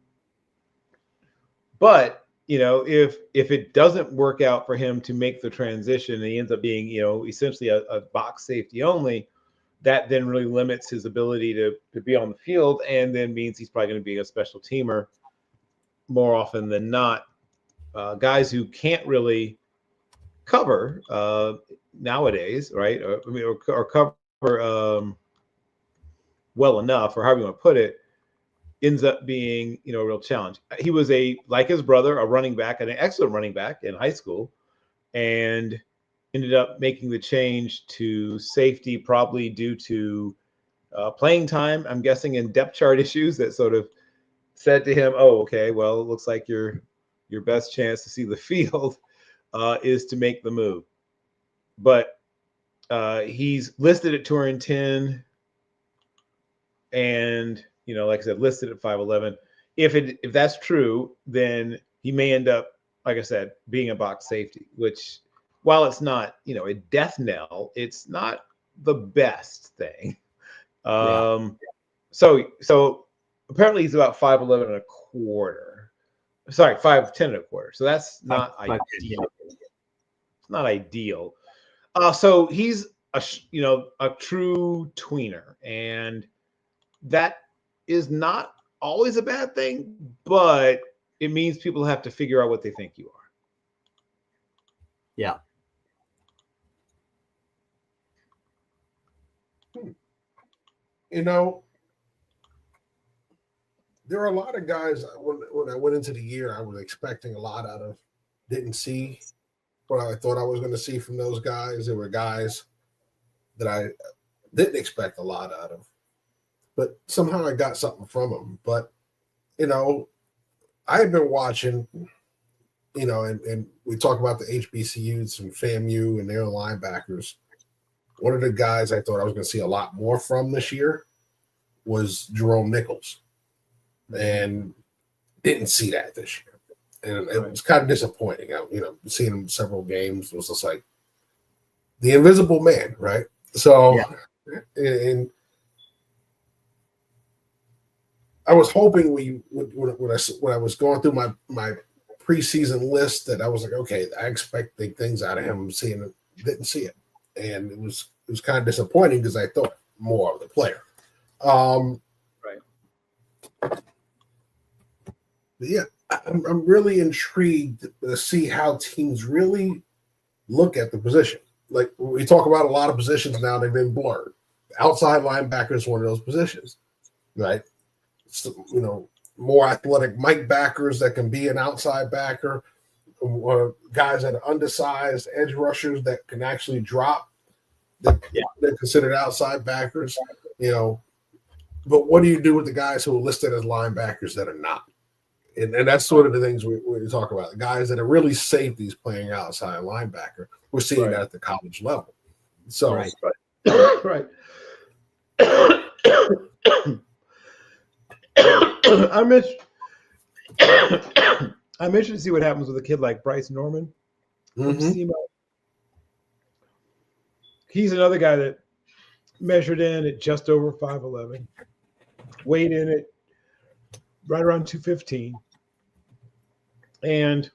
But if it doesn't work out for him to make the transition and he ends up being essentially a box safety only, that then really limits his ability to be on the field, and then means he's probably going to be a special teamer more often than not. Guys who can't really cover nowadays, right? Or cover well enough, or however you want to put it, ends up being a real challenge. He was like his brother, a running back, and an excellent running back in high school, and ended up making the change to safety probably due to playing time, I'm guessing, and depth chart issues that sort of said to him, oh, okay, well, it looks like your best chance to see the field is to make the move. But he's listed at 210 and, like I said, listed at 5'11". If that's true, then he may end up, like I said, being a box safety, which, while it's not, a death knell, it's not the best thing. So apparently he's about 5'11" and a quarter. Sorry, 5'10" and a quarter. So that's not ideal. It's not ideal. So he's a true tweener, and that is not always a bad thing, but it means people have to figure out what they think you are. Yeah. There are a lot of guys when I went into the year, I was expecting a lot out of, didn't see what I thought I was going to see from those guys. There were guys that I didn't expect a lot out of, but somehow I got something from them. But, I had been watching, and we talk about the HBCUs and FAMU and their linebackers. One of the guys I thought I was going to see a lot more from this year was Jerome Nichols, and didn't see that this year. And it was kind of disappointing. Seeing him several games, it was just like the invisible man, right? So, and I was hoping when I was going through my preseason list that I was like, okay, I expect big things out of him. Seeing it, didn't see it, and it was kind of disappointing because I thought more of the player. But yeah, I'm really intrigued to see how teams really look at the position. Like we talk about a lot of positions now, they've been blurred. Outside linebacker is one of those positions, right? So, more athletic Mike backers that can be an outside backer, or guys that are undersized edge rushers that can actually drop. They're considered outside backers, But what do you do with the guys who are listed as linebackers that are not? And that's sort of the things we talk about. The guys that are really safeties playing outside linebacker. We're seeing that at the college level. So, right. I'm interested to see what happens with a kid like Bryce Norman. Mm-hmm. He's another guy that measured in at just over 5'11", weighed in at right around 215. And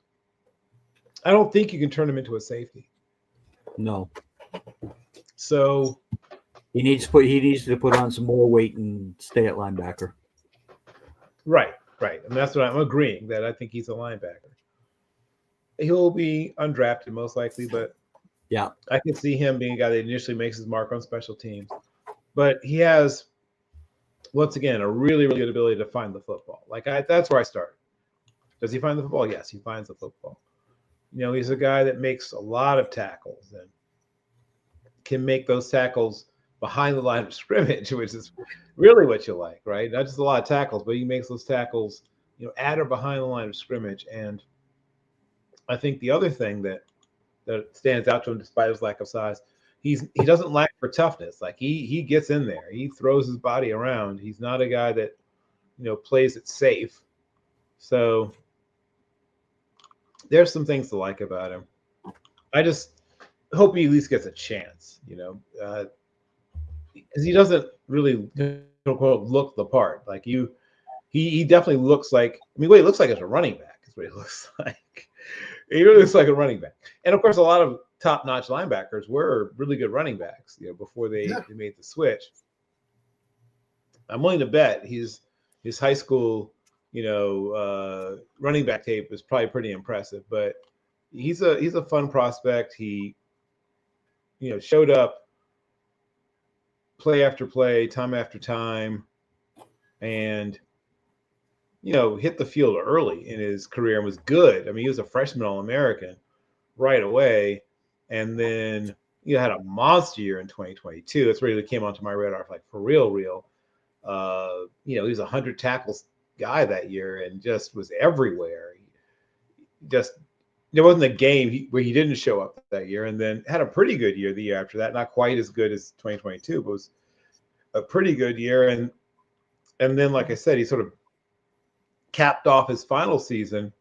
I don't think you can turn him into a safety. No. So he needs to put on some more weight and stay at linebacker. Right. And that's what I'm agreeing, that I think he's a linebacker. He'll be undrafted most likely, but yeah, I can see him being a guy that initially makes his mark on special teams. But he has, once again, a really, really good ability to find the football. That's where I started. Does he find the football? Yes, he finds the football. He's a guy that makes a lot of tackles and can make those tackles behind the line of scrimmage, which is really what you like, right? Not just a lot of tackles, but he makes those tackles, at or behind the line of scrimmage. And I think the other thing that stands out to him, despite his lack of size, he doesn't lack for toughness. Like he gets in there, he throws his body around. He's not a guy that plays it safe. So there's some things to like about him. I just hope he at least gets a chance, because he doesn't really look the part. Like he definitely looks like. What he looks like is a running back. Is what he looks like. He really looks like a running back. And of course, a lot of top-notch linebackers were really good running backs, before they made the switch. I'm willing to bet his high school, running back tape is probably pretty impressive. But he's a fun prospect. He, showed up play after play, time after time, and hit the field early in his career and was good. He was a freshman All-American right away, and then had a monster year in 2022. That's where he came onto my radar, for real. He was a 100 tackles guy that year and just was everywhere. There wasn't a game where he didn't show up that year, and then had a pretty good year the year after that. Not quite as good as 2022, but was a pretty good year. And then, like I said, he sort of capped off his final season.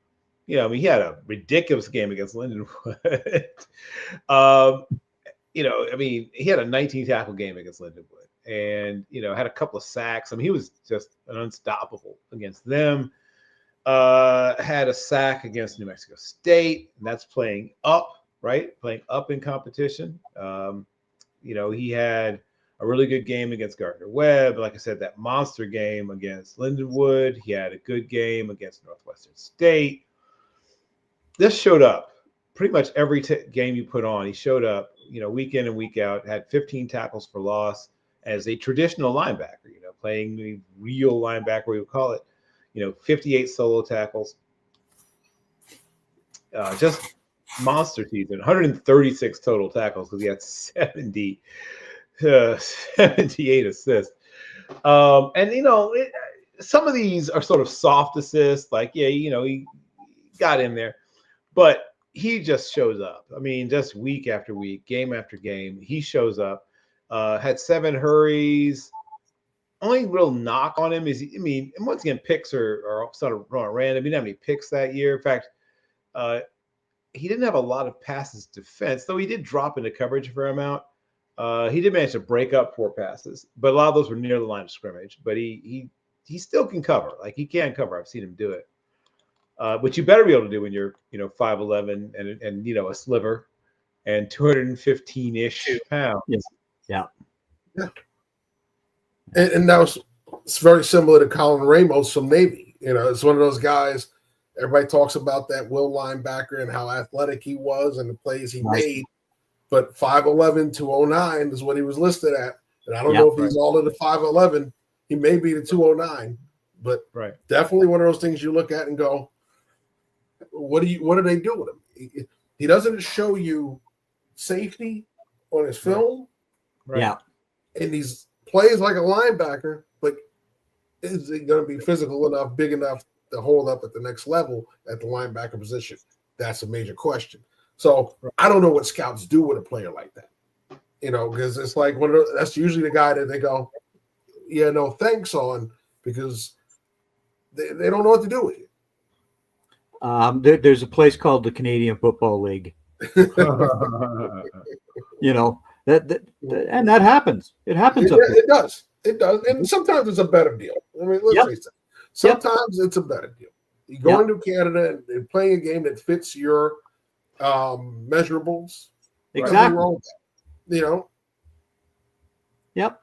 He had a ridiculous game against Lindenwood. He had a 19 tackle game against Lindenwood, and had a couple of sacks. He was just an unstoppable against them. Had a sack against New Mexico State, and that's playing up, right? Playing up in competition. He had a really good game against Gardner-Webb. Like I said, that monster game against Lindenwood. He had a good game against Northwestern State. This showed up pretty much every game you put on. He showed up, week in and week out, had 15 tackles for loss as a traditional linebacker, playing the real linebacker, we would call it, 58 solo tackles. Just monster season, 136 total tackles because he had 78 assists. Some of these are sort of soft assists, he got in there, but he just shows up. Just week after week, game after game, he shows up. Had 7 hurries. Only real knock on him is, and once again, picks are sort of random. He didn't have any picks that year. In fact, he didn't have a lot of passes defense, though he did drop into coverage a fair amount. He did manage to break up 4 passes, but a lot of those were near the line of scrimmage. But he still can cover. Like, he can cover. I've seen him do it. Which you better be able to do when you're 5'11" and a sliver and 215-ish pounds. Yeah. And that was, it's very similar to Colin Ramos from Navy. It's one of those guys. Everybody talks about that will linebacker and how athletic he was and the plays he made. But 5'11", 209 is what he was listed at. And I don't know if he's all of the 5'11". He may be the 209. But definitely one of those things you look at and go, what do they do with him? He doesn't show you safety on his film. Right. Yeah. And he's plays like a linebacker, but is he going to be physical enough, big enough to hold up at the next level at the linebacker position? That's a major question. So I don't know what scouts do with a player like that, because it's like that's usually the guy that they go, yeah, no thanks on, because they don't know what to do with it. There's a place called the Canadian Football League. And that happens. It happens. It does. It does. And sometimes it's a better deal. I mean, let's face it. Sometimes it's a better deal. You go into Canada and playing a game that fits your measurables. Exactly. Wrong with that, Yep.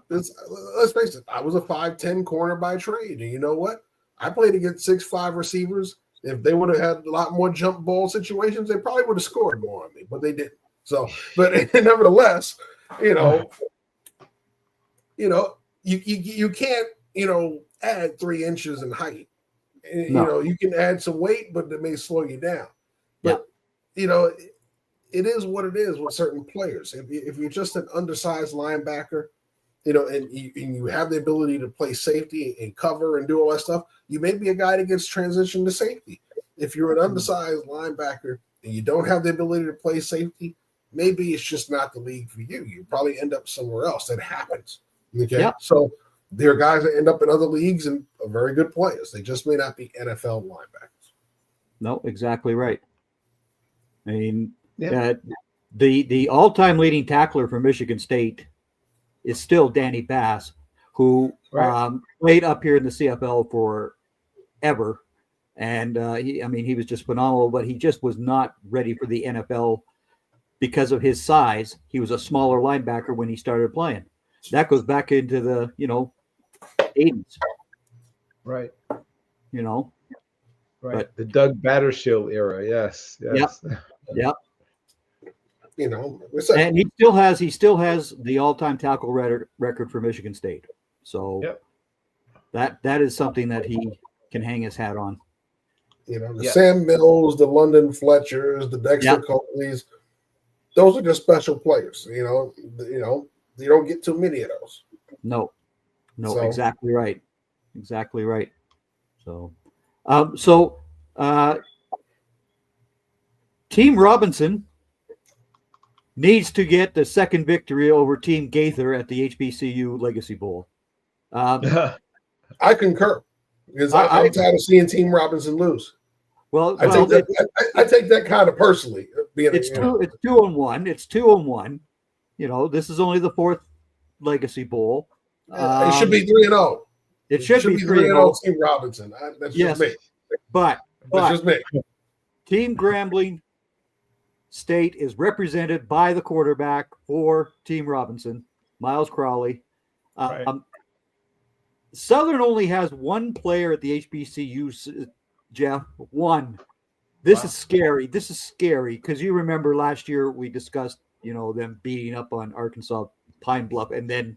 Let's face it. I was a 5'10" corner by trade. And you know what? I played against 6'5" receivers. If they would have had a lot more jump ball situations, they probably would have scored more on me, but they didn't. So, but nevertheless, you can't, add 3 inches in height. No. You can add some weight, but it may slow you down. But, it is what it is with certain players. If you're just an undersized linebacker, and you have the ability to play safety and cover and do all that stuff, you may be a guy that gets transitioned to safety. If you're an undersized linebacker and you don't have the ability to play safety, maybe it's just not the league for you. You probably end up somewhere else. That happens. Okay. Yep. So there are guys that end up in other leagues and are very good players. They just may not be NFL linebackers. No, exactly right. I mean, the all-time leading tackler for Michigan State is still Danny Bass, who played up here in the CFL forever. And he was just phenomenal, but he just was not ready for the NFL because of his size. He was a smaller linebacker when he started playing. That goes back into the 80s. Right. Right. But the Doug Battershill era. Yes. Yep. And he still has the all-time tackle record for Michigan State. So that is something that he can hang his hat on. Sam Mills, the London Fletchers, the Dexter Coleys, those are just special players. You don't get too many of those. No, So, exactly right. So, Team Robinson needs to get the second victory over Team Gaither at the HBCU Legacy Bowl. I concur, because I'm tired of seeing Team Robinson lose. Well, I take that kind of personally. It's 2-1. It's 2-1. This is only the 4th Legacy Bowl. It should be 3-0. It should be 3-0 Team Robinson. That's just me. But that's just me. Team Grambling State is represented by the quarterback for Team Robinson, Miles Crowley. Southern only has one player at the HBCU, Jeff. One. This is scary. This is scary because you remember last year we discussed, them beating up on Arkansas Pine Bluff and then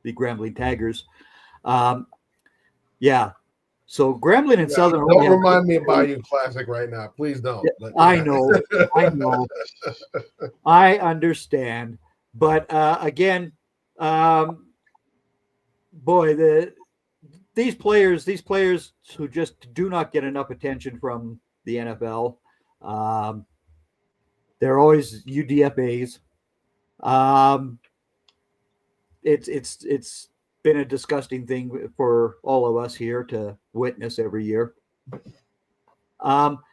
the Grambling Tigers. So Grambling and Southern. Don't remind me of Bayou Classic right now. Please don't. I know. I understand. But again, these players who just do not get enough attention from the NFL, they're always UDFAs. It's been a disgusting thing for all of us here to witness every year.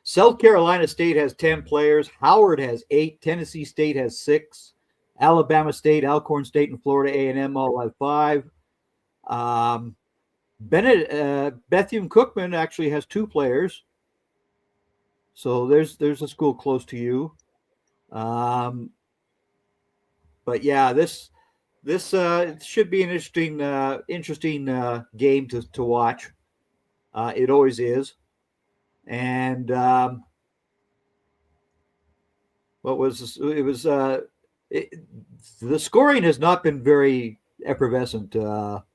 South Carolina State has 10 players. Howard has 8. Tennessee State has 6. Alabama State, Alcorn State, and Florida A&M all have 5. Bethune-Cookman actually has 2 players. So there's a school close to you. But yeah, this should be an interesting game to watch. It always is. And what was this? It was the scoring has not been very effervescent at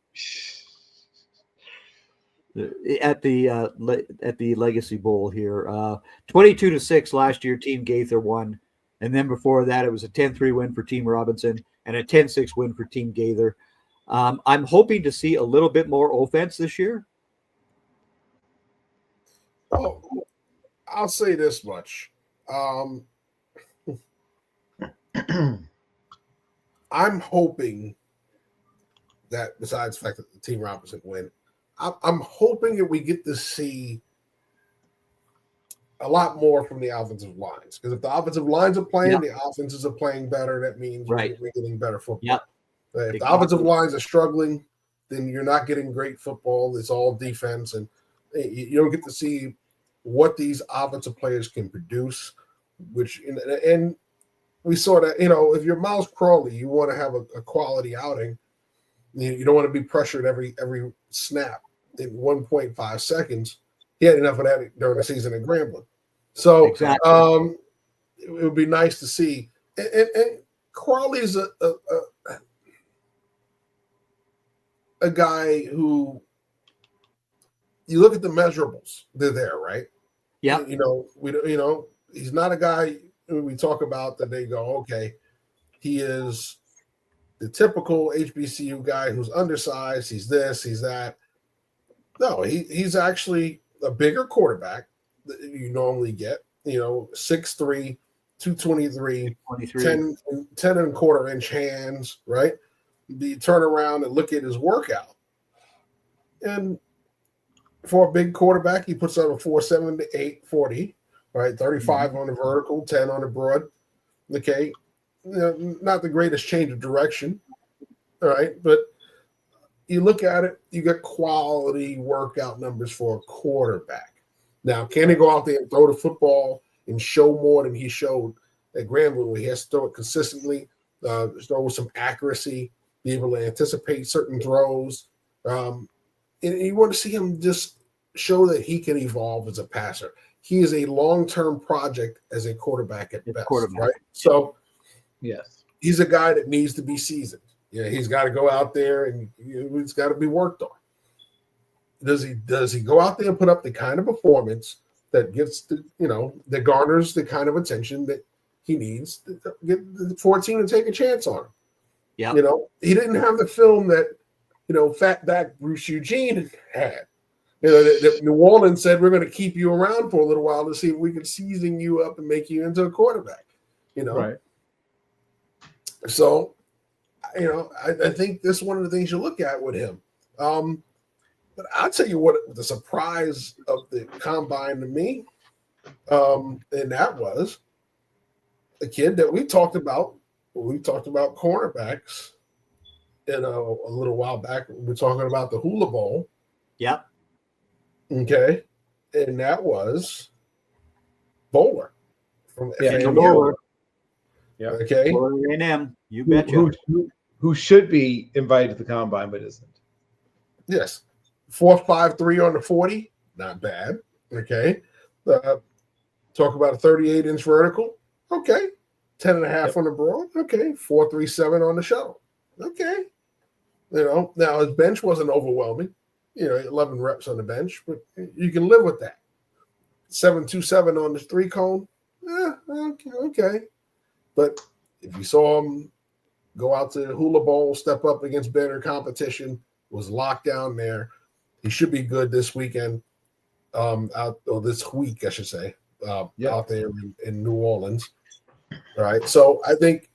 the Legacy Bowl here. 22-6 last year. Team Gaither won, and then before that, it was a 10-3 win for Team Robinson and a 10-6 win for Team Gaither. I'm hoping to see a little bit more offense this year. Oh, I'll say this much. I'm hoping that besides the fact that the Team Robinson win, I'm hoping that we get to see a lot more from the offensive lines. Because if the offensive lines are playing, the offenses are playing better. That means we're getting better football. Yep. If the offensive lines are struggling, then you're not getting great football. It's all defense, and you don't get to see what these offensive players can produce. And we saw that, if you're Miles Crawley, you want to have a quality outing. You don't want to be pressured every snap in 1.5 seconds. He had enough of that during the season in Grambling. So it would be nice to see. And Crawley's a guy who you look at the measurables, they're there, right? Yeah. He's not a guy we talk about that they go, okay, he is the typical HBCU guy who's undersized. He's this, he's that. No, he's actually a bigger quarterback that you normally get, 6'3", 223, 10 and a quarter inch hands, right? You turn around and look at his workout. And for a big quarterback, he puts out a 4.7 to 8.40, right? 35 on the vertical, 10 on the broad. Okay. Not the greatest change of direction. All right. But you look at it, you get quality workout numbers for a quarterback. Now, can he go out there and throw the football and show more than he showed at Grambling, where he has to throw it consistently, throw with some accuracy, be able to anticipate certain throws? And you want to see him just show that he can evolve as a passer. He is a long-term project as a quarterback at best, right? So, yes, he's a guy that needs to be seasoned. He's got to go out there and it's got to be worked on. Does he go out there and put up the kind of performance that gets that garners the kind of attention that he needs to get the 14 to take a chance on him? Yeah. He didn't have the film that fatback Bruce Eugene had. That New Orleans said, we're going to keep you around for a little while to see if we can season you up and make you into a quarterback. Right. So, I think this is one of the things you look at with him. But I'll tell you what the surprise of the combine to me, and that was a kid that we talked about. We talked about cornerbacks a little while back. We're talking about the Hula Bowl. Yep. Okay. And that was Bowler from Bowler. Yeah. Okay. A&M. You betcha. Who should be invited to the combine but isn't. Yes. 4.53 on the 40. Not bad. Okay. Talk about a 38-inch vertical. Okay. 10.5 on the broad. Okay. 4.37 on the shuttle. Okay. Now his bench wasn't overwhelming. 11 reps on the bench, but you can live with that. 7.27 on the 3-cone. Okay. But if you saw him go out to the Hula Bowl, step up against better competition, was locked down there, he should be good this weekend. This week, I should say, out there in New Orleans. All right. So I think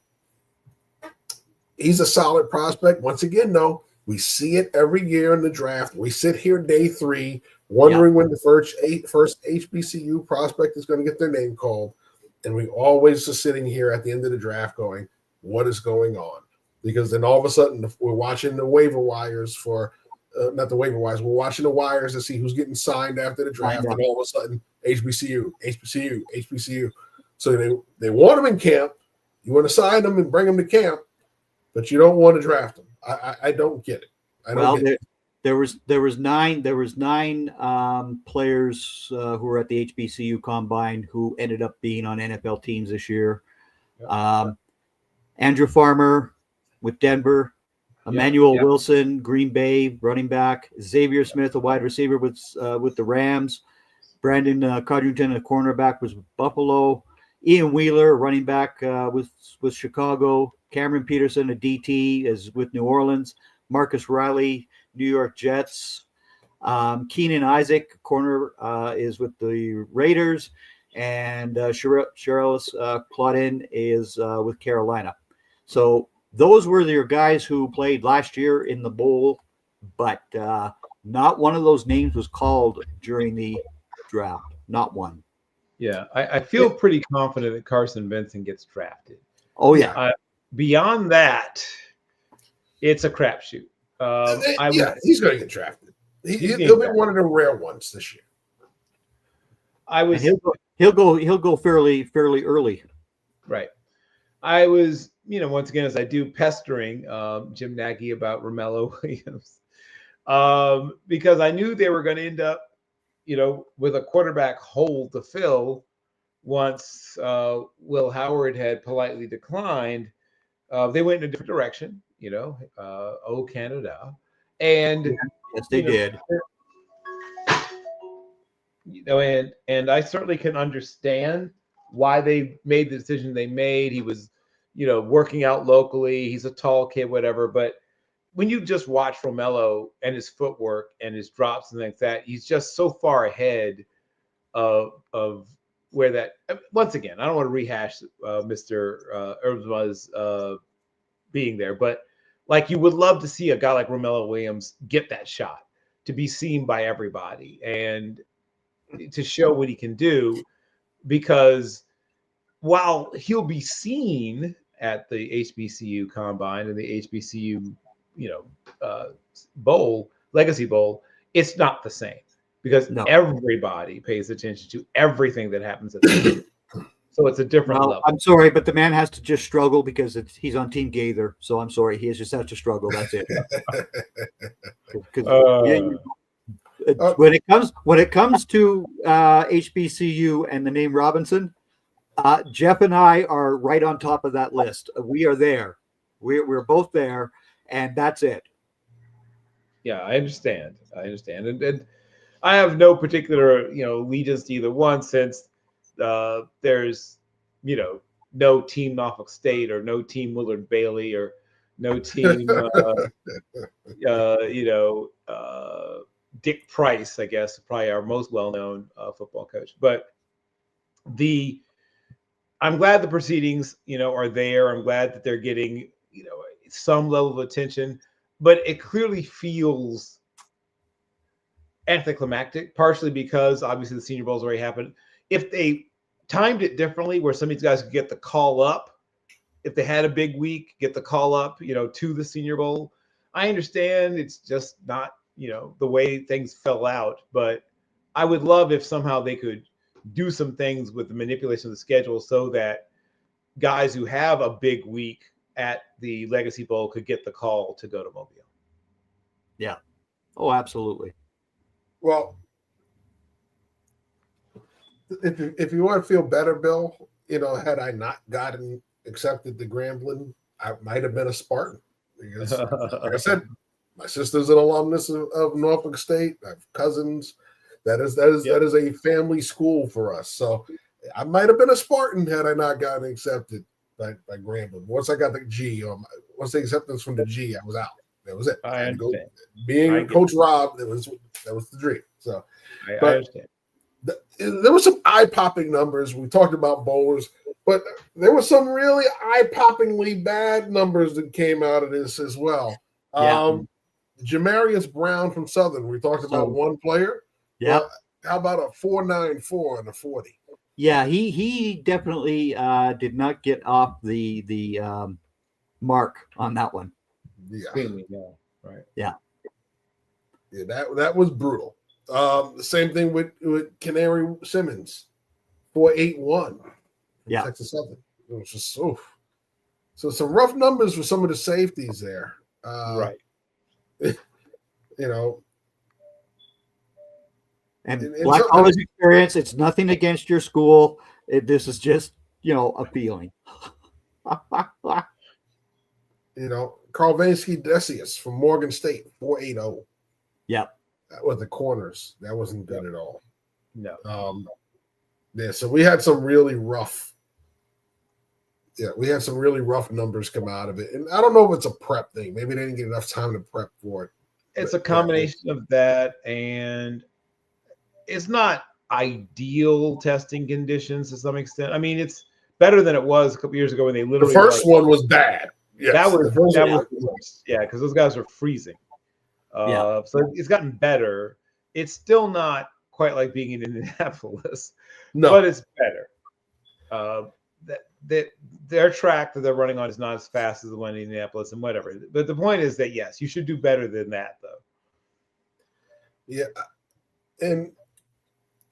he's a solid prospect. Once again, though, We see it every year in the draft. We sit here day 3 wondering when the first HBCU prospect is going to get their name called. And we always are sitting here at the end of the draft going, what is going on? Because then all of a sudden we're watching the waiver wires for not the waiver wires. We're watching the wires to see who's getting signed after the draft. And all of a sudden HBCU. So they want them in camp. You want to sign them and bring them to camp, but you don't want to draft them. I don't get it. There was nine players who were at the HBCU combine who ended up being on NFL teams this year. Andrew Farmer with Denver, Emmanuel Wilson, Green Bay, running back, Xavier Smith, a wide receiver with the Rams, Brandon Codrington, a cornerback, was with Buffalo, Ian Wheeler, running back, with Chicago, Cameron Peterson, a DT, is with New Orleans, Marcus Riley, New York Jets, Keenan Isaac, corner, is with the Raiders, and Cherelis Claudin is with Carolina. So those were your guys who played last year in the bowl, but not one of those names was called during the draft. Not one. Yeah, I feel pretty confident that Carson Benson gets drafted. Oh, yeah. Beyond that, it's a crapshoot. He's going to get drafted. He'll be one of the rare ones this year. He'll go fairly early. Right. I was, once again, as I do, pestering Jim Nagy about Romello Williams because I knew they were going to end up, with a quarterback hole to fill once Will Howard had politely declined. They went in a different direction, Canada. And yes, they did. And I certainly can understand why they made the decision they made. He was, working out locally. He's a tall kid, whatever. But when you just watch Romello and his footwork and his drops and things like that, he's just so far ahead of where that. Once again, I don't want to rehash Mr. Herbsma's being there, but like you would love to see a guy like Romello Williams get that shot, to be seen by everybody and to show what he can do, because while he'll be seen at the HBCU combine and the HBCU, bowl, Legacy Bowl, it's not the same because everybody pays attention to everything that happens at the so it's a different level. I'm sorry, but the man has to just struggle because he's on Team Gaither. So I'm sorry, he just has to struggle. That's it. When it comes to HBCU and the name Robinson, Jeff and I are right on top of that list. We are there. We're both there, and that's it. Yeah, I understand. And I have no particular, allegiance to either one, since there's, no team Norfolk State or no team Willard Bailey or no team, Dick Price, I guess, probably our most well-known football coach. But I'm glad the proceedings, are there. I'm glad that they're getting, some level of attention, but it clearly feels anticlimactic, partially because obviously the Senior Bowl's already happened. If they timed it differently, where some of these guys could get the call up, if they had a big week, get the call up, to the Senior Bowl. I understand it's just not, the way things fell out, but I would love if somehow they could do some things with the manipulation of the schedule so that guys who have a big week at the Legacy Bowl could get the call to go to Mobile. Yeah. Oh, absolutely. Well, if you want to feel better, Bill, had I not gotten accepted to Grambling, I might have been a Spartan. Because, like I said, my sister's an alumnus of Norfolk State. I have cousins. That is a family school for us. So I might have been a Spartan had I not gotten accepted by Grambling. Once I got the G, once the acceptance from the G, I was out. That was it. I understand. Being Coach Rob, that was the dream. So, I understand. There were some eye-popping numbers. We talked about bowlers, but there were some really eye-poppingly bad numbers that came out of this as well. Yeah. Jamarius Brown from Southern. We talked about one player. Yeah. Well, how about a 4.94 and a 40? Yeah, he definitely did not get off the mark on that one. Yeah. Right. Yeah. Yeah, that was brutal. The same thing with Canary Simmons, 4.81. Yeah. Texas Southern. It was just so some rough numbers for some of the safeties there. Right. You know. And Black College experience, it's nothing against your school. This is just, a feeling. Carl Vansky Decius from Morgan State, 4.80. Yeah. That was the corners. That wasn't good at all. No. Yeah, so we had some really rough. Yeah, we had some really rough numbers come out of it. And I don't know if it's a prep thing. Maybe they didn't get enough time to prep for it. It's a combination of that, and it's not ideal testing conditions to some extent. I mean, it's better than it was a couple years ago when they literally. The first one was bad. Yes, that was worse. Yeah, because those guys were freezing. So it's gotten better. It's still not quite like being in Indianapolis, but it's better. Their track that they're running on is not as fast as the one in Indianapolis and whatever. But the point is that, yes, you should do better than that, though. Yeah. And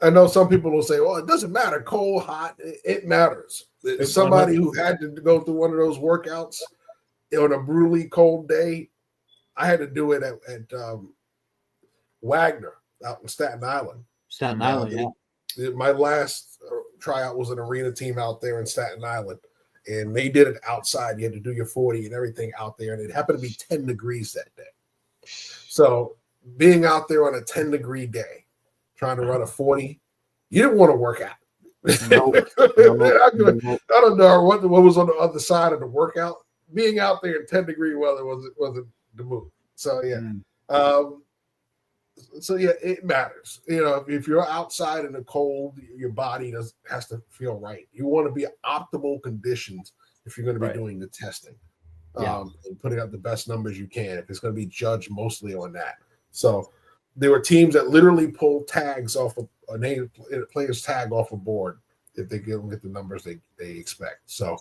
I know some people will say, well, it doesn't matter, cold, hot. It matters. It's somebody 100%. Who had to go through one of those workouts on a brutally cold day. I had to do it at Wagner out in Staten Island. Staten Island, yeah. My last tryout was an arena team out there in Staten Island, and they did it outside. You had to do your 40 and everything out there, and it happened to be 10 degrees that day. So being out there on a 10-degree day, trying to run a 40, you didn't want to work out. No. I don't know what was on the other side of the workout. Being out there in 10-degree weather wasn't the move. So it matters. If you're outside in the cold, your body has to feel right. You want to be in optimal conditions if you're going to be doing the testing, and putting up the best numbers you can. If it's going to be judged mostly on that. So there were teams that literally pulled tags off of a named player's tag off a board if they don't get the numbers they expect. So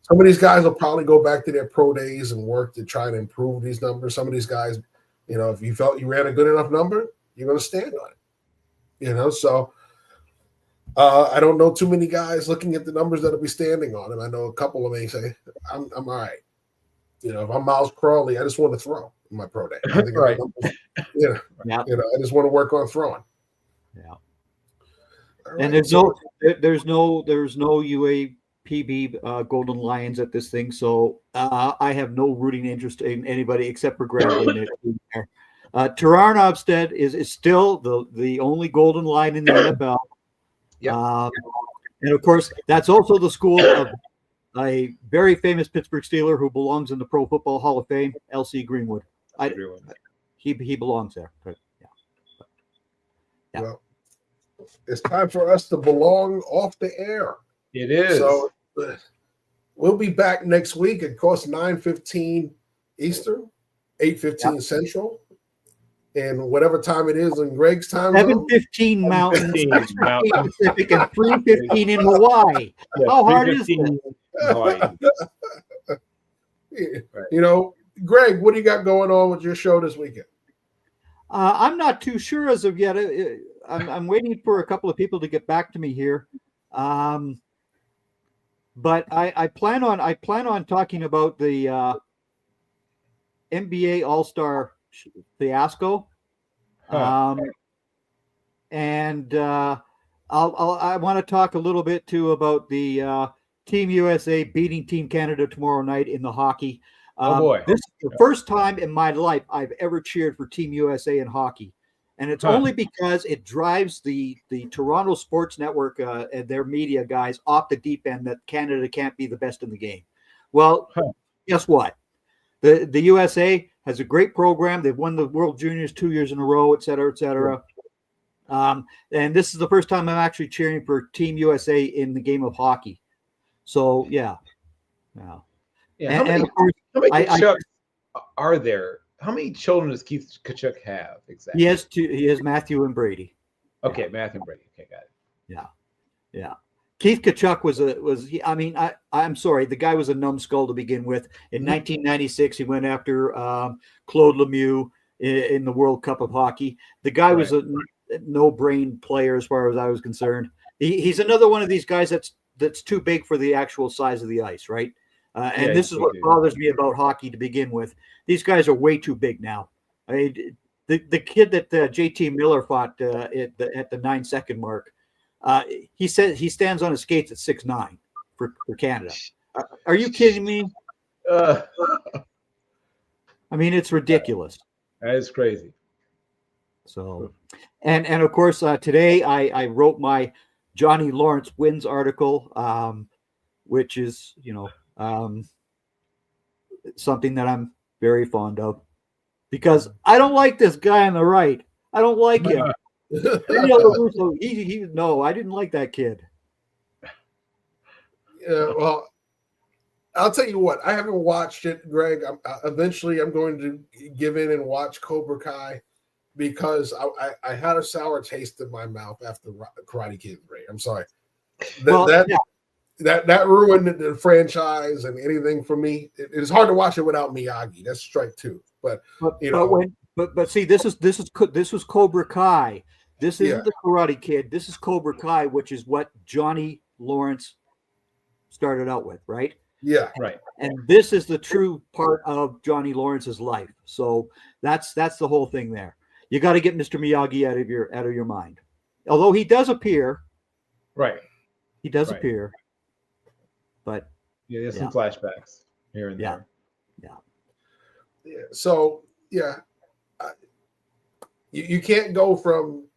some of these guys will probably go back to their pro days and work to try to improve these numbers. Some of these guys, if you felt you ran a good enough number, you're going to stand on it. So I don't know too many guys looking at the numbers that'll be standing on them. I know a couple of them may say, I'm all right. If I'm Miles Crawley, I just want to throw in my pro day. I think right. I just want to work on throwing. Yeah. Right. And there's no UAPB Golden Lions at this thing, so I have no rooting interest in anybody except for Grambling. Terran Obstead is still the only Golden Lion in the NFL. Yeah. And of course, that's also the school of a very famous Pittsburgh Steeler who belongs in the Pro Football Hall of Fame, L.C. Greenwood. He belongs there. But, Well, it's time for us to belong off the air. It is. So we'll be back next week at course 9:15 Eastern, 8:15 Central, and whatever time it is in Greg's time. 7:15 Mountain, 6:15 Pacific, and 3:15 in Hawaii. How hard is that? Greg, what do you got going on with your show this weekend? I'm not too sure as of yet. I'm waiting for a couple of people to get back to me here. But I plan on talking about the NBA All-Star fiasco. And I want to talk a little bit too about the Team USA beating Team Canada tomorrow night in the hockey. Oh boy. This is the first time in my life I've ever cheered for Team USA in hockey. And it's only because it drives the Toronto Sports Network and their media guys off the deep end that Canada can't be the best in the game. Well, guess what? The USA has a great program. They've won the World Juniors 2 years in a row, et cetera, et cetera. And this is the first time I'm actually cheering for Team USA in the game of hockey. So, yeah. How many Chucks are there? many children does Keith Kachuk have exactly? He has two. He has Matthew and Brady. Okay, Matthew and Brady. Okay, got it. Yeah. Keith Kachuk I'm sorry, the guy was a numbskull to begin with. In 1996, he went after Claude Lemieux in the World Cup of Hockey. The guy was a no-brain player as far as I was concerned. He's another one of these guys that's too big for the actual size of the ice, right? And this is what bothers me about hockey to begin with. These guys are way too big now. I mean, the kid that JT Miller fought at the 9-second mark, he said he stands on his skates at 6'9" for Canada. Are you kidding me? I mean, it's ridiculous. That is crazy. So, and of course, today I wrote my Johnny Lawrence wins article, which is something that I'm very fond of, because I don't like this guy on the right. I don't like him. No, I didn't like that kid. Yeah, well, I'll tell you what. I haven't watched it, Greg. Eventually, I'm going to give in and watch Cobra Kai, because I had a sour taste in my mouth after Karate Kid 3. I'm sorry. That ruined the franchise and anything for me. It's hard to watch it without Miyagi. That's strike two. But see, this was Cobra Kai. This isn't the Karate Kid. This is Cobra Kai, which is what Johnny Lawrence started out with, right? Yeah, right. And this is the true part of Johnny Lawrence's life. So that's the whole thing there. You got to get Mr. Miyagi out of your mind. Although he does appear, right? He does appear, but there's some flashbacks here and there. Yeah. So you can't go from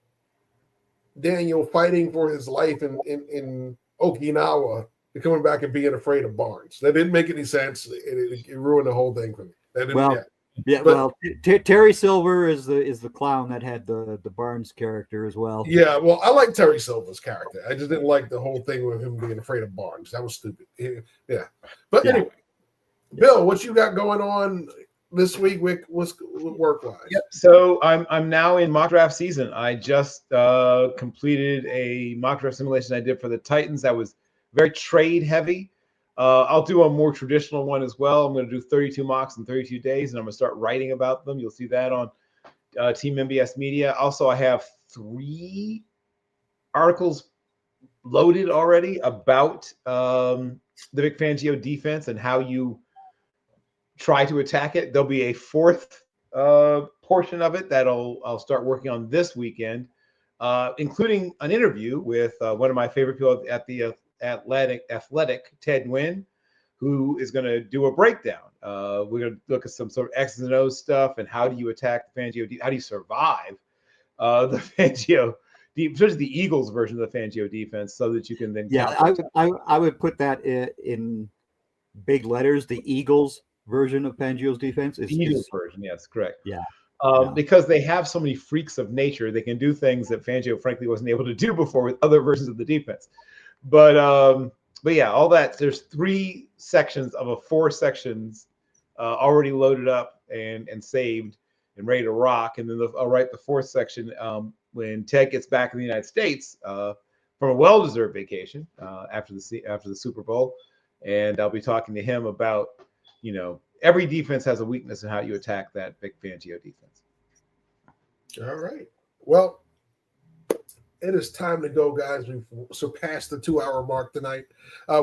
Daniel fighting for his life in Okinawa to coming back and being afraid of Barnes. That didn't make any sense. It ruined the whole thing for me. Terry Silver is the clown that had the Barnes character as well. Yeah, well, I like Terry Silver's character. I just didn't like the whole thing with him being afraid of Barnes. That was stupid. But anyway, Bill, what you got going on this week with work-wise? Yep. So I'm now in mock draft season. I just completed a mock draft simulation I did for the Titans that was very trade heavy. I'll do a more traditional one as well. I'm going to do 32 mocks in 32 days, and I'm going to start writing about them. You'll see that on Team MBS Media. Also, I have 3 articles loaded already about the Vic Fangio defense and how you try to attack it. There'll be a 4th portion of it that I'll start working on this weekend, including an interview with one of my favorite people at the Athletic, Ted Nguyen, who is going to do a breakdown. We're going to look at some sort of X's and O's stuff and how do you attack the Fangio, how do you survive the Fangio, especially the Eagles version of the Fangio defense, so that you can then I would put that in big letters. The Eagles version of Fangio's defense is Eagles version. Yes, correct. Yeah. Because they have so many freaks of nature, they can do things that Fangio frankly wasn't able to do before with other versions of the defense. But yeah, all that. There's 3 sections of a 4 sections already loaded up and saved and ready to rock. And then I'll write the 4th section when Ted gets back in the United States from a well-deserved vacation after the Super Bowl, and I'll be talking to him about every defense has a weakness in how you attack that Vic Fangio defense. All right. Well, it is time to go, guys. We've surpassed the 2-hour mark tonight.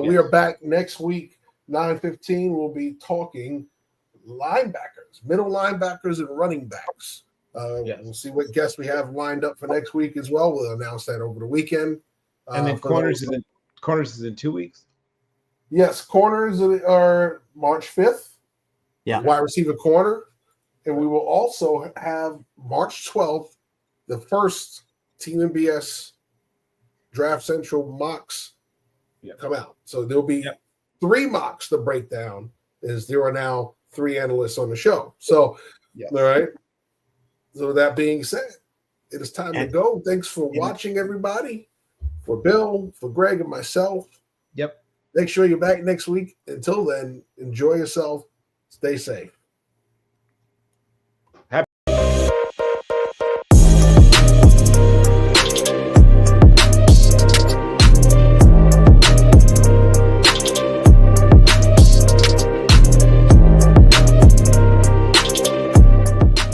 We are back next week, 9:15. We'll be talking linebackers, middle linebackers, and running backs. We'll see what guests we have lined up for next week as well. We'll announce that over the weekend. And then corners is in 2 weeks. Yes, corners are March 5th. Yeah. Wide receiver corner. And we will also have March 12th, the first Team MBS Draft Central mocks come out. So there'll be 3 mocks to break down, as there are now 3 analysts on the show. So, all right. So that being said, it is time to go. Thanks for watching, everybody. For Bill, for Greg, and myself. Yep. Make sure you're back next week. Until then, enjoy yourself. Stay safe.